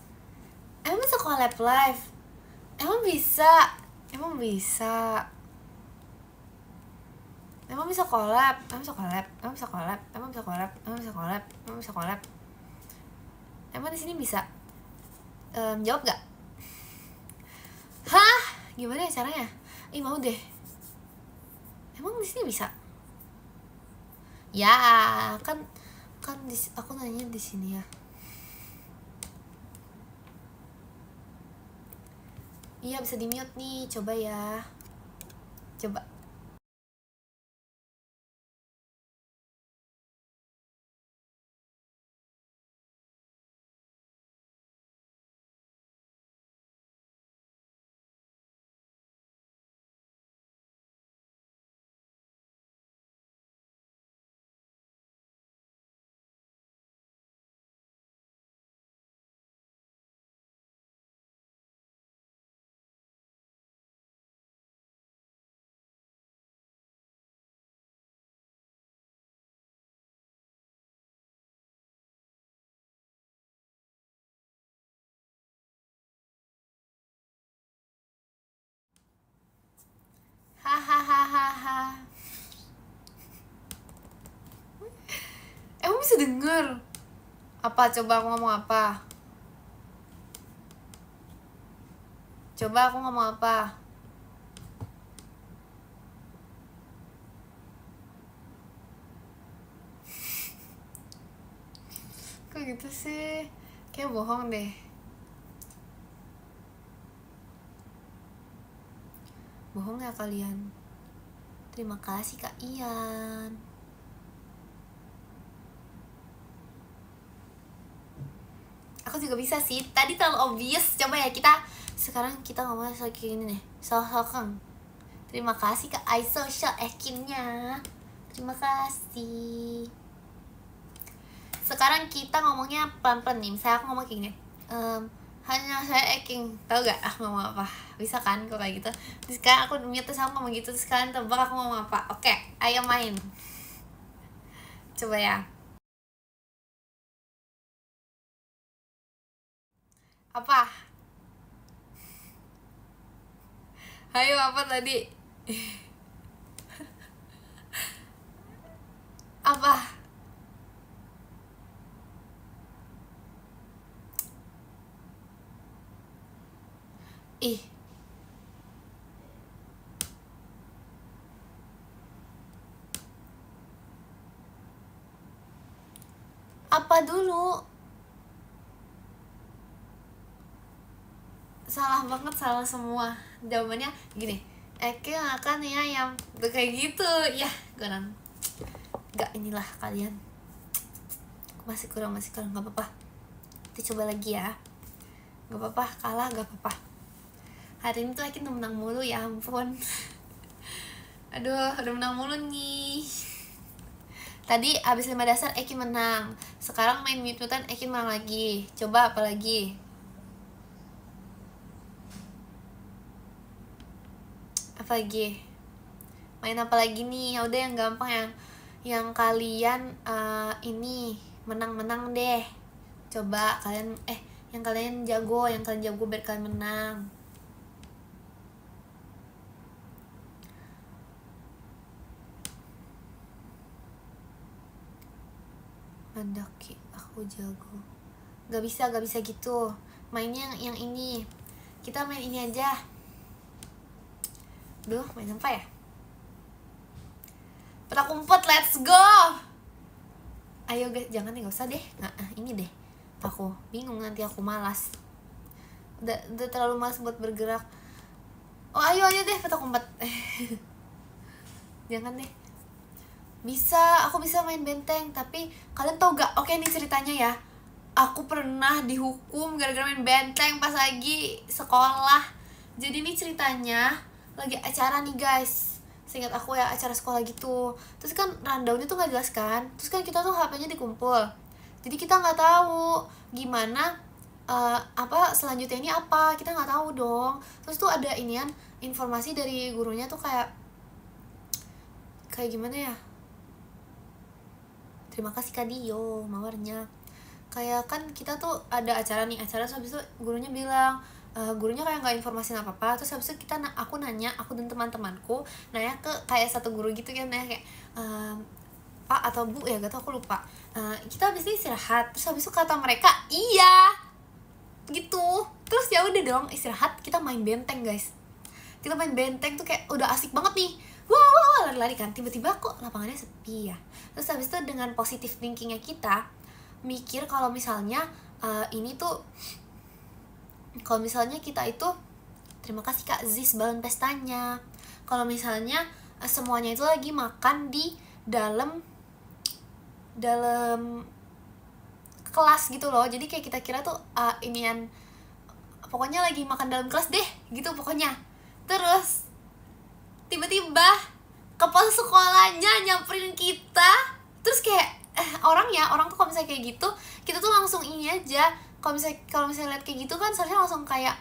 Emang bisa collab live? Emang bisa collab? Emang di sini bisa? Jawab gak? Hah? Gimana ya caranya? Mau deh. Emang di sini bisa? Ya, kan aku nanya di sini ya. Iya, bisa di mute nih, coba ya. Coba. Hahaha. Emang bisa denger? Apa? Coba aku ngomong apa? Kok gitu sih? Kayak bohong deh. Bohong ya kalian? Terima kasih Kak Ian. Aku juga bisa sih. Tadi terlalu obvious. Coba ya sekarang kita ngomong soal kayak gini nih. Soal Kang. Terima kasih Kak iSocial Ekinnya. Terima kasih. Sekarang kita ngomongnya pelan-pelan nih. Misalnya aku ngomong kayak gini. Hanya saya Eking. Tahu gak aku ngomong apa? Bisa kan kok kayak gitu. Terus sekarang aku mute terus aku ngomong gitu. Terus kalian tebak aku ngomong apa. Oke, ayo main. Coba ya. Apa? Ayo apa tadi? Apa? Ih. Apa dulu? Salah banget, salah semua. Jawabannya gini. Eke akan ya yang kayak gitu. Ya, gak inilah kalian. Masih kurang gak apa-apa. Kita coba lagi ya. Gak apa-apa, kalah gak apa-apa. Hari ini tuh Eke menang mulu, ya ampun. Aduh, udah menang mulu nih. Tadi abis 5 dasar Eki menang. Sekarang main mute-mutean Eki menang lagi. Coba apa lagi? Apa lagi? Main apa lagi nih? Ya udah yang gampang yang kalian ini menang-menang deh. Coba kalian yang kalian jago biar kalian menang. Mendaki aku jago. Gak bisa gitu. Mainnya yang ini. Kita main ini aja. Duh, main apa ya? Petak umpet, let's go. Ayo guys, jangan gak usah deh. Nah, ini deh. Aku bingung nanti aku malas. Udah terlalu malas buat bergerak. Oh ayo deh petak umpet. Jangan deh. Bisa, aku bisa main benteng. Tapi kalian tau gak, oke nih ceritanya ya, aku pernah dihukum gara-gara main benteng pas lagi sekolah. Jadi nih ceritanya, lagi acara nih guys, seingat aku ya, acara sekolah gitu. Terus kan rundownnya tuh gak jelas kan. Terus kan kita tuh HP-nya dikumpul, jadi kita nggak tahu gimana apa selanjutnya ini apa, kita nggak tahu dong. Terus tuh ada inian informasi dari gurunya tuh kayak gimana ya, terima kasih Kak Dio mawarnya. Kayak kan kita tuh ada acara nih, acara terus habis itu gurunya bilang, gurunya kayak nggak informasi apa apa. Terus habis itu aku nanya, aku dan teman-temanku nanya ke kayak satu guru gitu kan, nanya kayak Pak atau Bu ya, gak tau, aku lupa. Kita habis ini istirahat. Terus habis itu kata mereka iya gitu. Terus ya udah dong, istirahat, kita main benteng guys. Kita main benteng tuh kayak udah asik banget nih, wow lari-lari kan. Tiba-tiba kok lapangannya sepi ya. Terus habis itu dengan positive thinkingnya kita mikir kalau misalnya ini tuh, kalau misalnya kita itu, terima kasih Kak Ziz balon pestanya, kalau misalnya semuanya itu lagi makan di dalam kelas gitu loh. Jadi kayak kita kira tuh inian, pokoknya lagi makan dalam kelas deh gitu pokoknya. Terus tiba-tiba kepala sekolahnya nyamperin kita. Terus kayak orang tuh kalau misalnya kayak gitu, kita tuh langsung ini aja. Kalau misalnya lihat kayak gitu kan seharusnya langsung kayak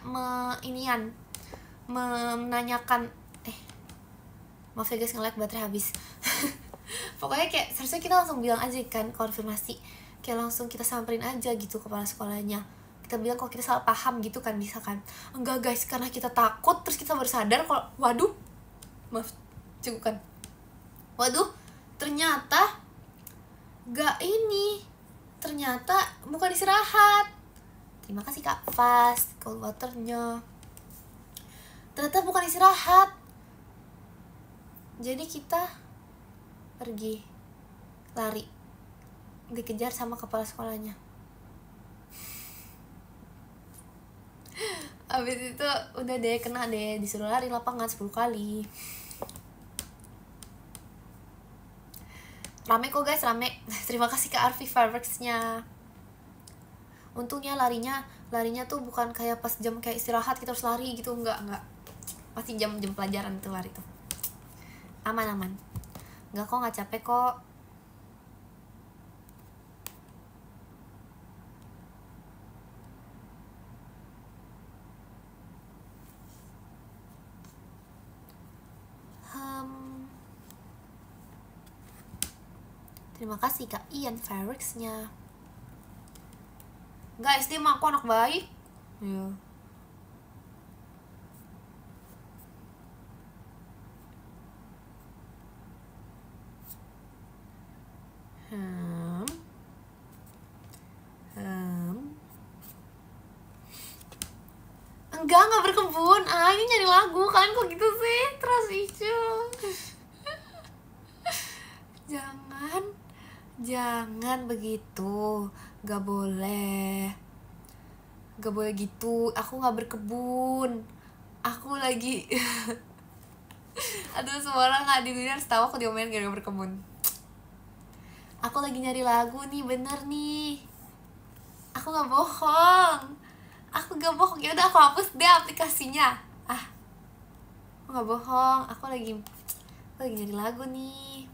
menanyakan, maaf ya guys, nge-lag baterai habis. Pokoknya kayak seharusnya kita langsung bilang aja kan, konfirmasi, kayak langsung kita samperin aja gitu kepala sekolahnya. Kita bilang kalau kita salah paham gitu kan, bisa kan. Enggak guys, karena kita takut, terus kita baru sadar kalau waduh, maaf cegukan, waduh ternyata ternyata bukan istirahat. Terima kasih Kak Fast cold waternya. Ternyata bukan istirahat, jadi kita pergi lari, dikejar sama kepala sekolahnya. Abis itu udah deh, kena deh, disuruh lari lapangan 10 kali. Rame kok guys, rame. Terima kasih ke Arfi Fireworks-nya. Untungnya larinya tuh bukan kayak pas jam kayak istirahat kita harus lari gitu, enggak. Pasti jam pelajaran tuh lari tuh. Aman. Enggak kok, enggak capek kok. Terima kasih Kak Ian Fireworks-nya. Guys, dia mah aku anak baik. Iya. Enggak berkebun. Ini nyari lagu. Kalian kok gitu sih? Trust issue. Jangan begitu. Gak boleh gitu. Aku gak berkebun. Aku lagi aduh, semua orang gak di dunia harus tahu aku diomelin gara-gara berkebun. Aku lagi nyari lagu nih, bener nih. Aku gak bohong. Ya udah, aku hapus deh aplikasinya. Aku gak bohong. Aku lagi nyari lagu nih.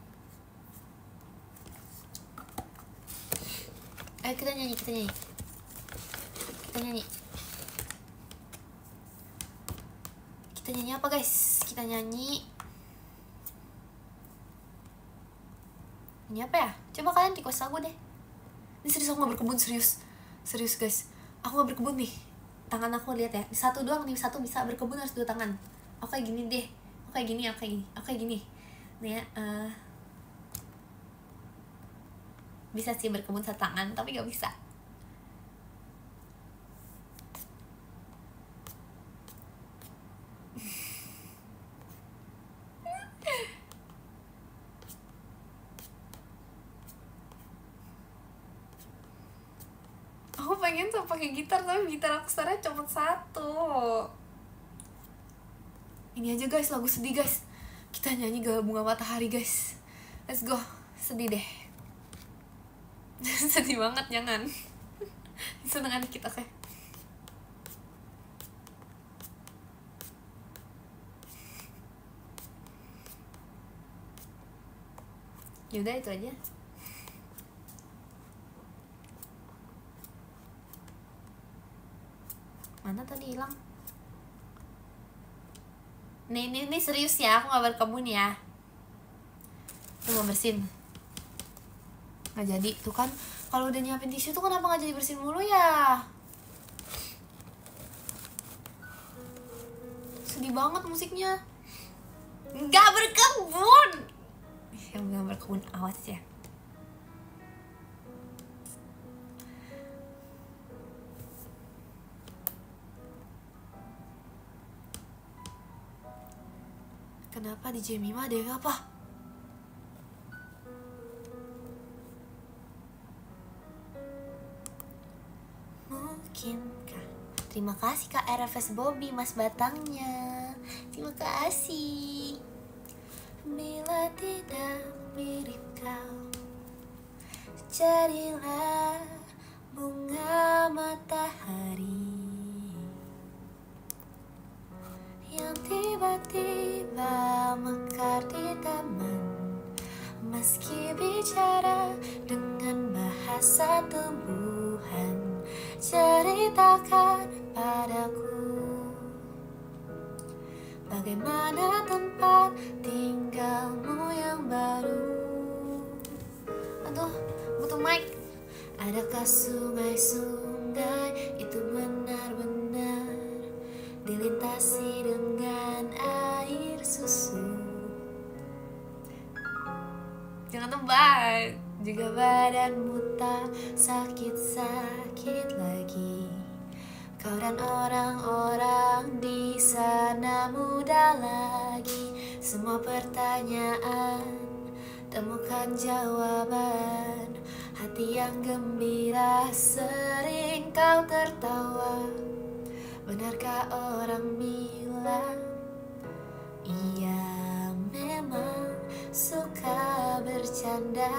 Ayo kita nyanyi. Kita nyanyi apa guys? Kita nyanyi apa ya? Coba kalian request lagu deh. Ini serius, aku gak berkebun, serius guys. Aku gak berkebun nih. Tangan aku lihat ya, satu doang nih, satu bisa berkebun harus 2 tangan. Aku kayak gini deh. Aku kayak gini. Nih ya, bisa sih berkebun 1 tangan, tapi gak bisa. Aku pengen tuh pakai gitar, tapi gitar aku sekarang cuma 1. Ini aja guys, lagu sedih guys. Kita nyanyi Gala Bunga Matahari guys. Let's go. Sedih deh. Sedih banget, jangan. Senengan dikit, oke. Yaudah itu aja. Mana tadi hilang? Nih serius ya, aku gak berkebun ya. Tuh mau bersihin. Gak jadi, tuh kan. Kalau udah nyiapin tisu tuh kenapa gak jadi bersihin mulu ya? Sedih banget musiknya. Gak berkebun. Yang gak berkebun, awas ya. Kenapa di Jemima ada yang apa? Mungkinkah? Terima kasih Kak RFS Bobby, Mas Batangnya. Terima kasih. Bila tidak mirip kau, jadilah bunga matahari yang tiba-tiba mekar di taman. Meski bicara dengan bahasa tumbuhan, ceritakan padaku bagaimana tempat tinggalmu yang baru. Aduh, butuh mic. Adakah sungai-sungai itu benar-benar dilintasi dengan air susu? Jangan tebak. Juga badanmu tak sakit-sakit lagi, kau dan orang-orang di sana muda lagi. Semua pertanyaan temukan jawaban. Hati yang gembira sering kau tertawa. Benarkah orang bilang ia memang suka bercanda?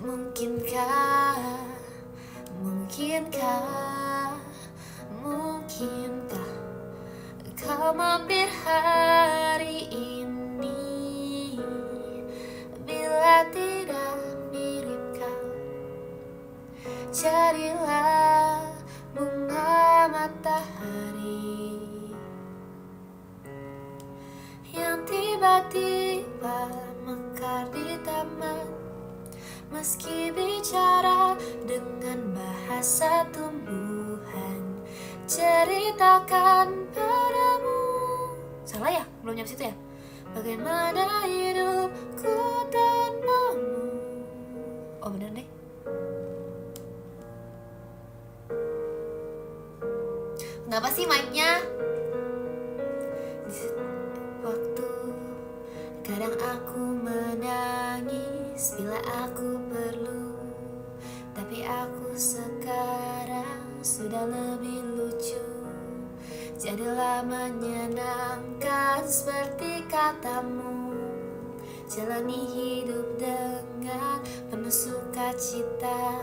Mungkinkah kau mampir hari ini? Bila tidak mirip kau, jadilah bunga matahari yang tiba-tiba mekar di taman. Meski bicara dengan bahasa tumbuhan, ceritakan padamu. Salah ya? Belum nyampe situ ya? Bagaimana hidupku tanpamu. Oh bener deh. Kenapa sih mic-nya? Waktu kadang aku menangis bila aku perlu, tapi aku sekarang sudah lebih lucu. Jadilah menyenangkan seperti katamu. Jalani hidup dengan penuh sukacita,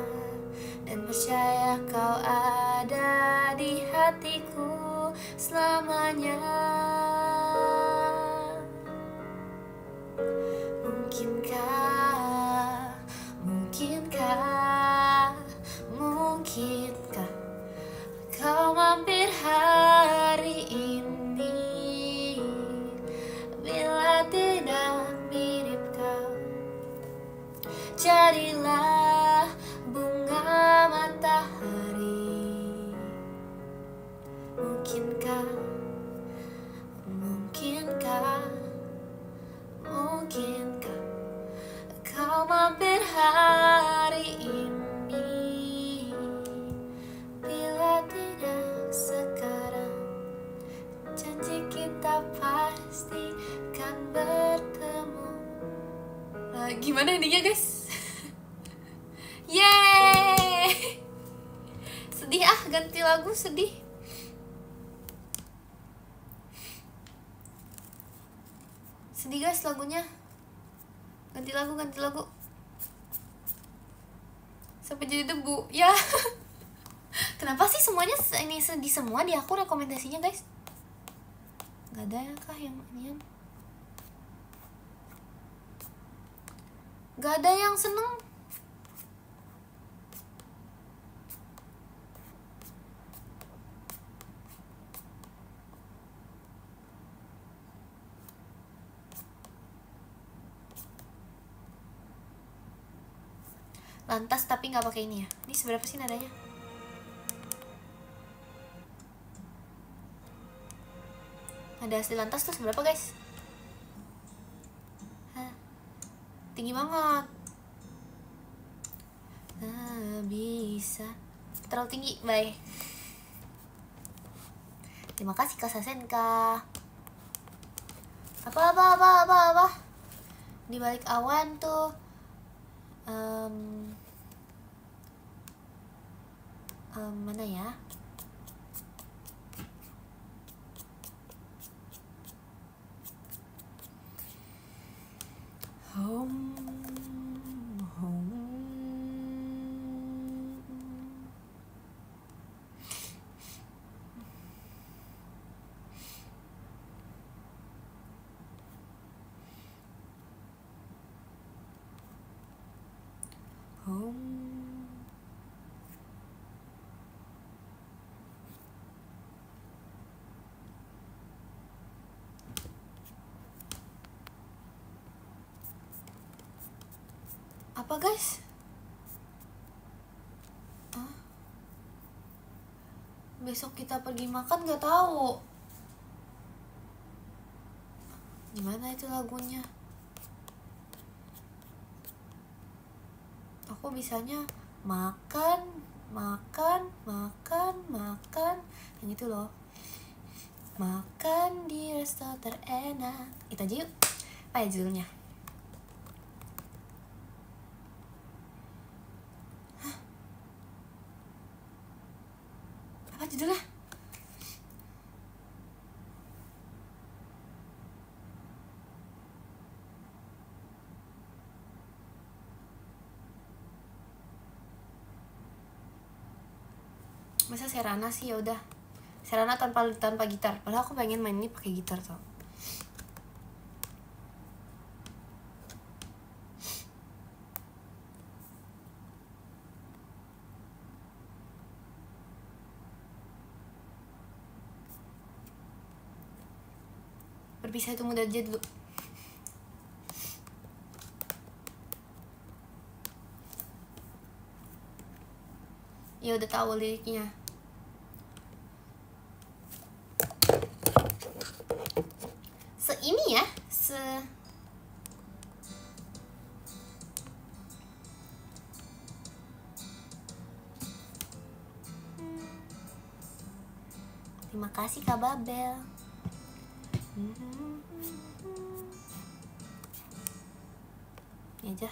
dan percaya kau ada di hatiku selamanya. Mungkinkah kau mampir hari ini? Bila tidak mirip kau, jadilah bunga matahari. Mungkinkah kau mampir hari ini? Bila tidak sekarang, janji kita pasti kan bertemu. Gimana endingnya guys? Yeay, sedih ah, ganti lagu sedih. Sedih guys lagunya. Ganti lagu. Sampai jadi debu. Ya. Kenapa sih semuanya ini sedih semua di aku rekomendasinya guys? Gak ada ya kah yang ini? Gak ada yang seneng. Lantas tapi nggak pakai ini ya. Ini seberapa sih nadanya? Nada asli lantas tuh seberapa guys? Hah, tinggi banget. Bisa. Terlalu tinggi, bye. Terima kasih Kak Sasenka. Apa? Di balik awan tuh mana ya? Home. Apa guys? Besok kita pergi makan gak tahu. Gimana itu lagunya? Aku bisanya makan. Yang itu loh. Makan di resto terenak. Itu aja yuk. Apa ya judulnya? Apa judulnya? Masa Serana sih, ya udah. Serana tanpa gitar. Padahal aku pengen main ini pakai gitar tau. Berpisah itu mudah aja dulu. Ya udah tahu liriknya. Ini ya, terima kasih Kak Babel. Ini aja.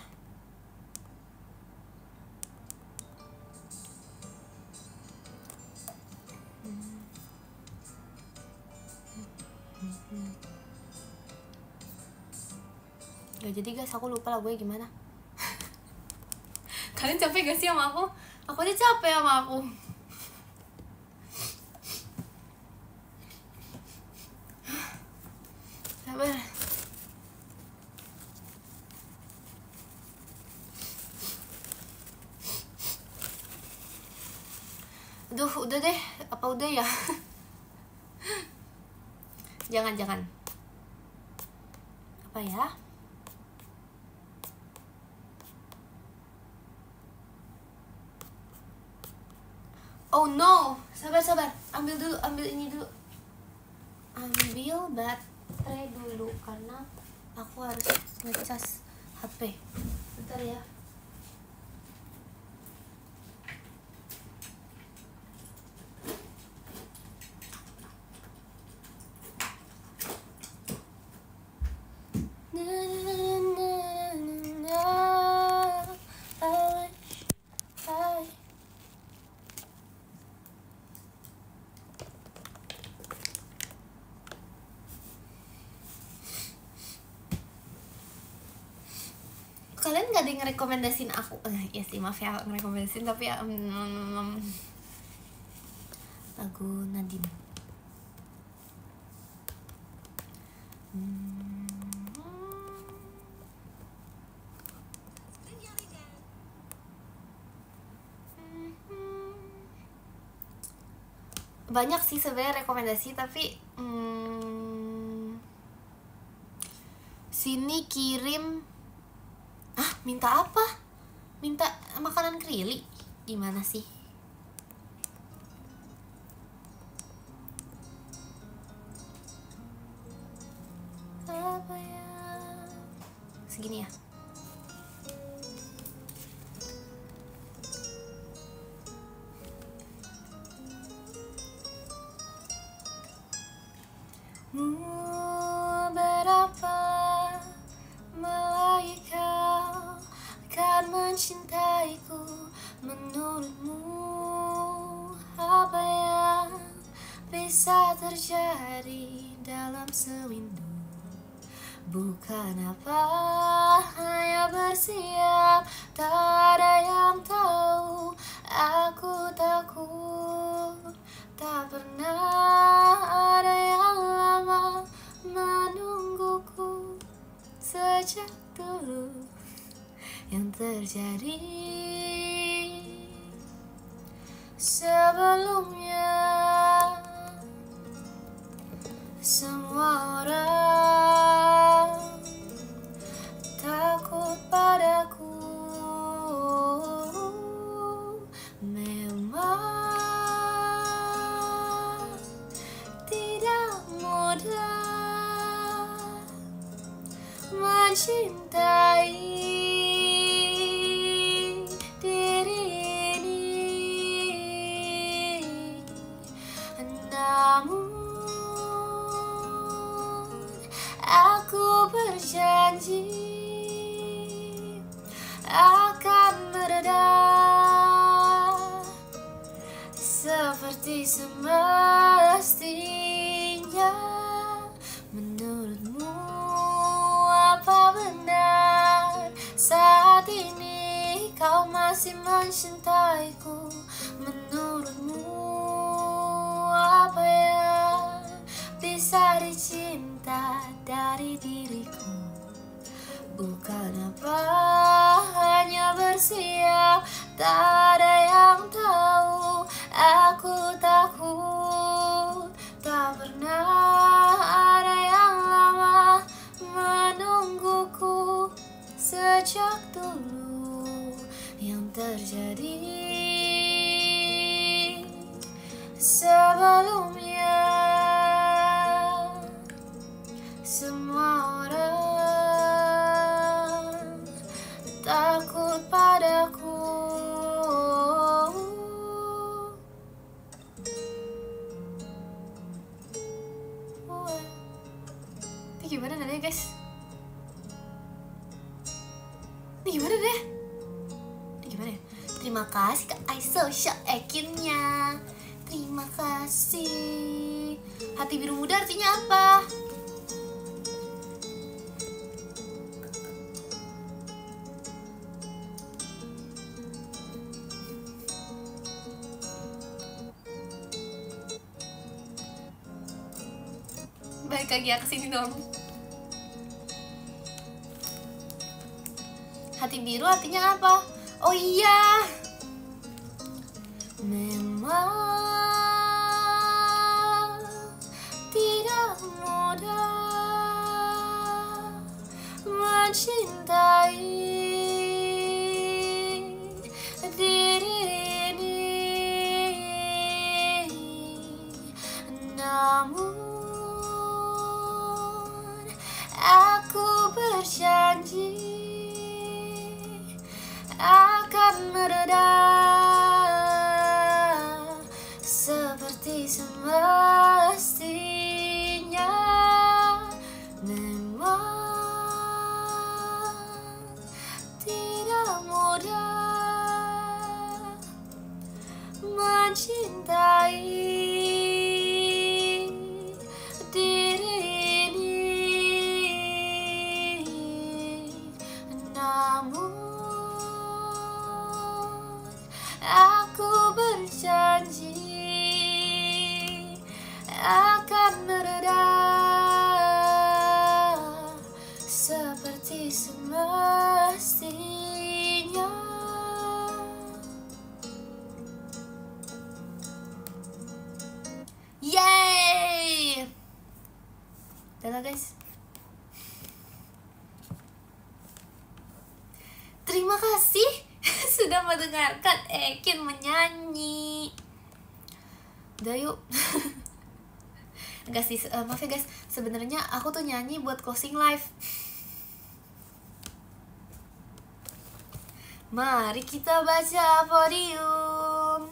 Gak jadi guys, aku lupa lagunya gimana. Kalian capek gak sih sama aku? Aku aja capek sama aku. Sabar. Aduh, udah deh. Apa udah ya? Jangan. Apa ya? Oh no, sabar. Ambil ini dulu. Ambil baterai dulu karena aku harus ngecas HP. Bentar ya. kalian gak ada yang ngerekomendasin aku. Ya sih, maaf ya ngerekomendasin, tapi ya lagu Nadine. Banyak sih sebenarnya rekomendasi, tapi sini kirim. Minta apa? Minta makanan kerili? Gimana sih? Apa ya? Segini ya. Berapa lagi kau akan mencintaiku? Menurutmu apa yang bisa terjadi dalam sewindu? Bukan apa, hanya bersiap, tak ada yang tahu. Aku takut, tak pernah ada yang lama menungguku. Sejak dulu yang terjadi sebelumnya, semua orang takut padaku. Memang tidak mudah mencintai diri ini, namun aku berjanji akan mereda seperti semestinya. Menurutmu apa benar saat ini kau masih mencintaiku? Menurutmu apa yang bisa dicinta dari diriku? Bukan apa, hanya bersiap, tak ada yang tahu. Aku takut, tak pernah ada yang lama menungguku. Sejak dulu yang terjadi sebelumnya, semua orang takut padaku. Ini gimana nadanya guys? Ini gimana deh? Ini gimana ya? Terima kasih Kak Aiso Ekinnya. Terima kasih. Hati biru muda artinya apa? Balik lagi ya kesini dong. Hati biru artinya apa? Oh iya, memang tidak mudah mencintai diri ini, namun aku berjanji akan mereda seperti semestinya. Memang tidak mudah mencintai diri ini, namun akan mereda seperti semestinya. Yeay! Udah lah guys. Terima kasih sudah mendengarkan Ekin menyanyi. Udah yuk. Enggak sih, maaf ya guys. Sebenarnya aku tuh nyanyi buat closing live. Mari kita baca podium.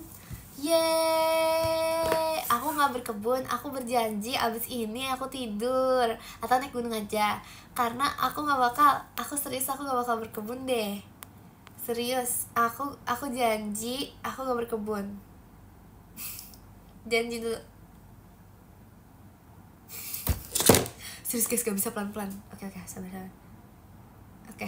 Yeay. Aku gak berkebun, aku berjanji abis ini aku tidur atau naik gunung aja. Karena aku serius aku gak bakal berkebun deh. Serius, aku janji aku gak berkebun. Janji dulu. Serius guys, gak bisa pelan-pelan. Oke, sabar. Oke.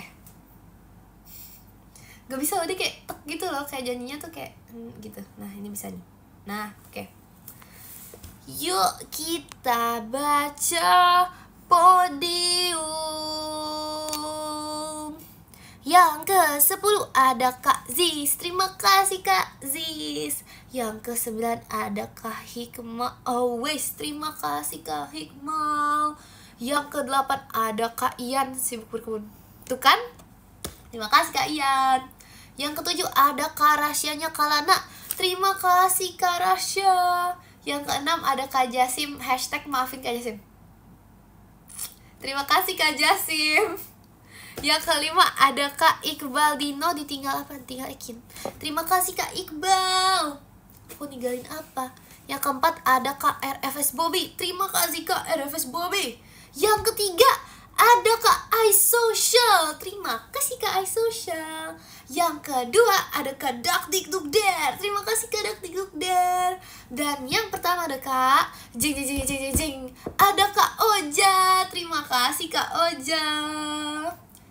Gak bisa udah kayak tek gitu loh, kayak janjinya tuh kayak gitu. Nah ini bisa nih. Nah oke. Yuk kita baca podium. Yang ke-10 ada Kak Ziz. Terima kasih Kak Ziz. Yang ke-9 ada Kak Hikmah. Always terima kasih Kak Hikmah. Yang ke-8 ada Kak Ian, sibuk berkebun. Tuh kan? Terima kasih Kak Ian. Yang ke-7 ada Kak Rasyanya Kalana. Terima kasih Kak Rasya. Yang ke-6 ada Kak Jasim. Hashtag maafin Kak Jasim. Terima kasih Kak Jasim. Yang ke-5 ada Kak Iqbal Dino. Ditinggal apa? Tinggal Ekin. Terima kasih Kak Iqbal. Aku ninggalin apa? Yang ke-4 ada Kak RFS Bobby. Terima kasih Kak RFS Bobby. Yang ketiga ada Kak iSocial. Terima kasih Kak iSocial. Yang kedua ada Kak Dakdikdukder. Terima kasih Kak Dakdikdukder. Dan yang pertama ada Kak Jing. Ada Kak Oja. Terima kasih Kak Oja.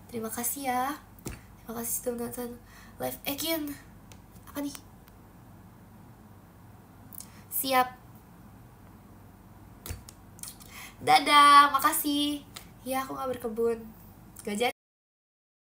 Terima kasih ya. Terima kasih sudah menonton live Ekin. Apa nih? Siap. Dadah, makasih. Ya aku gak berkebun. Gak jadi.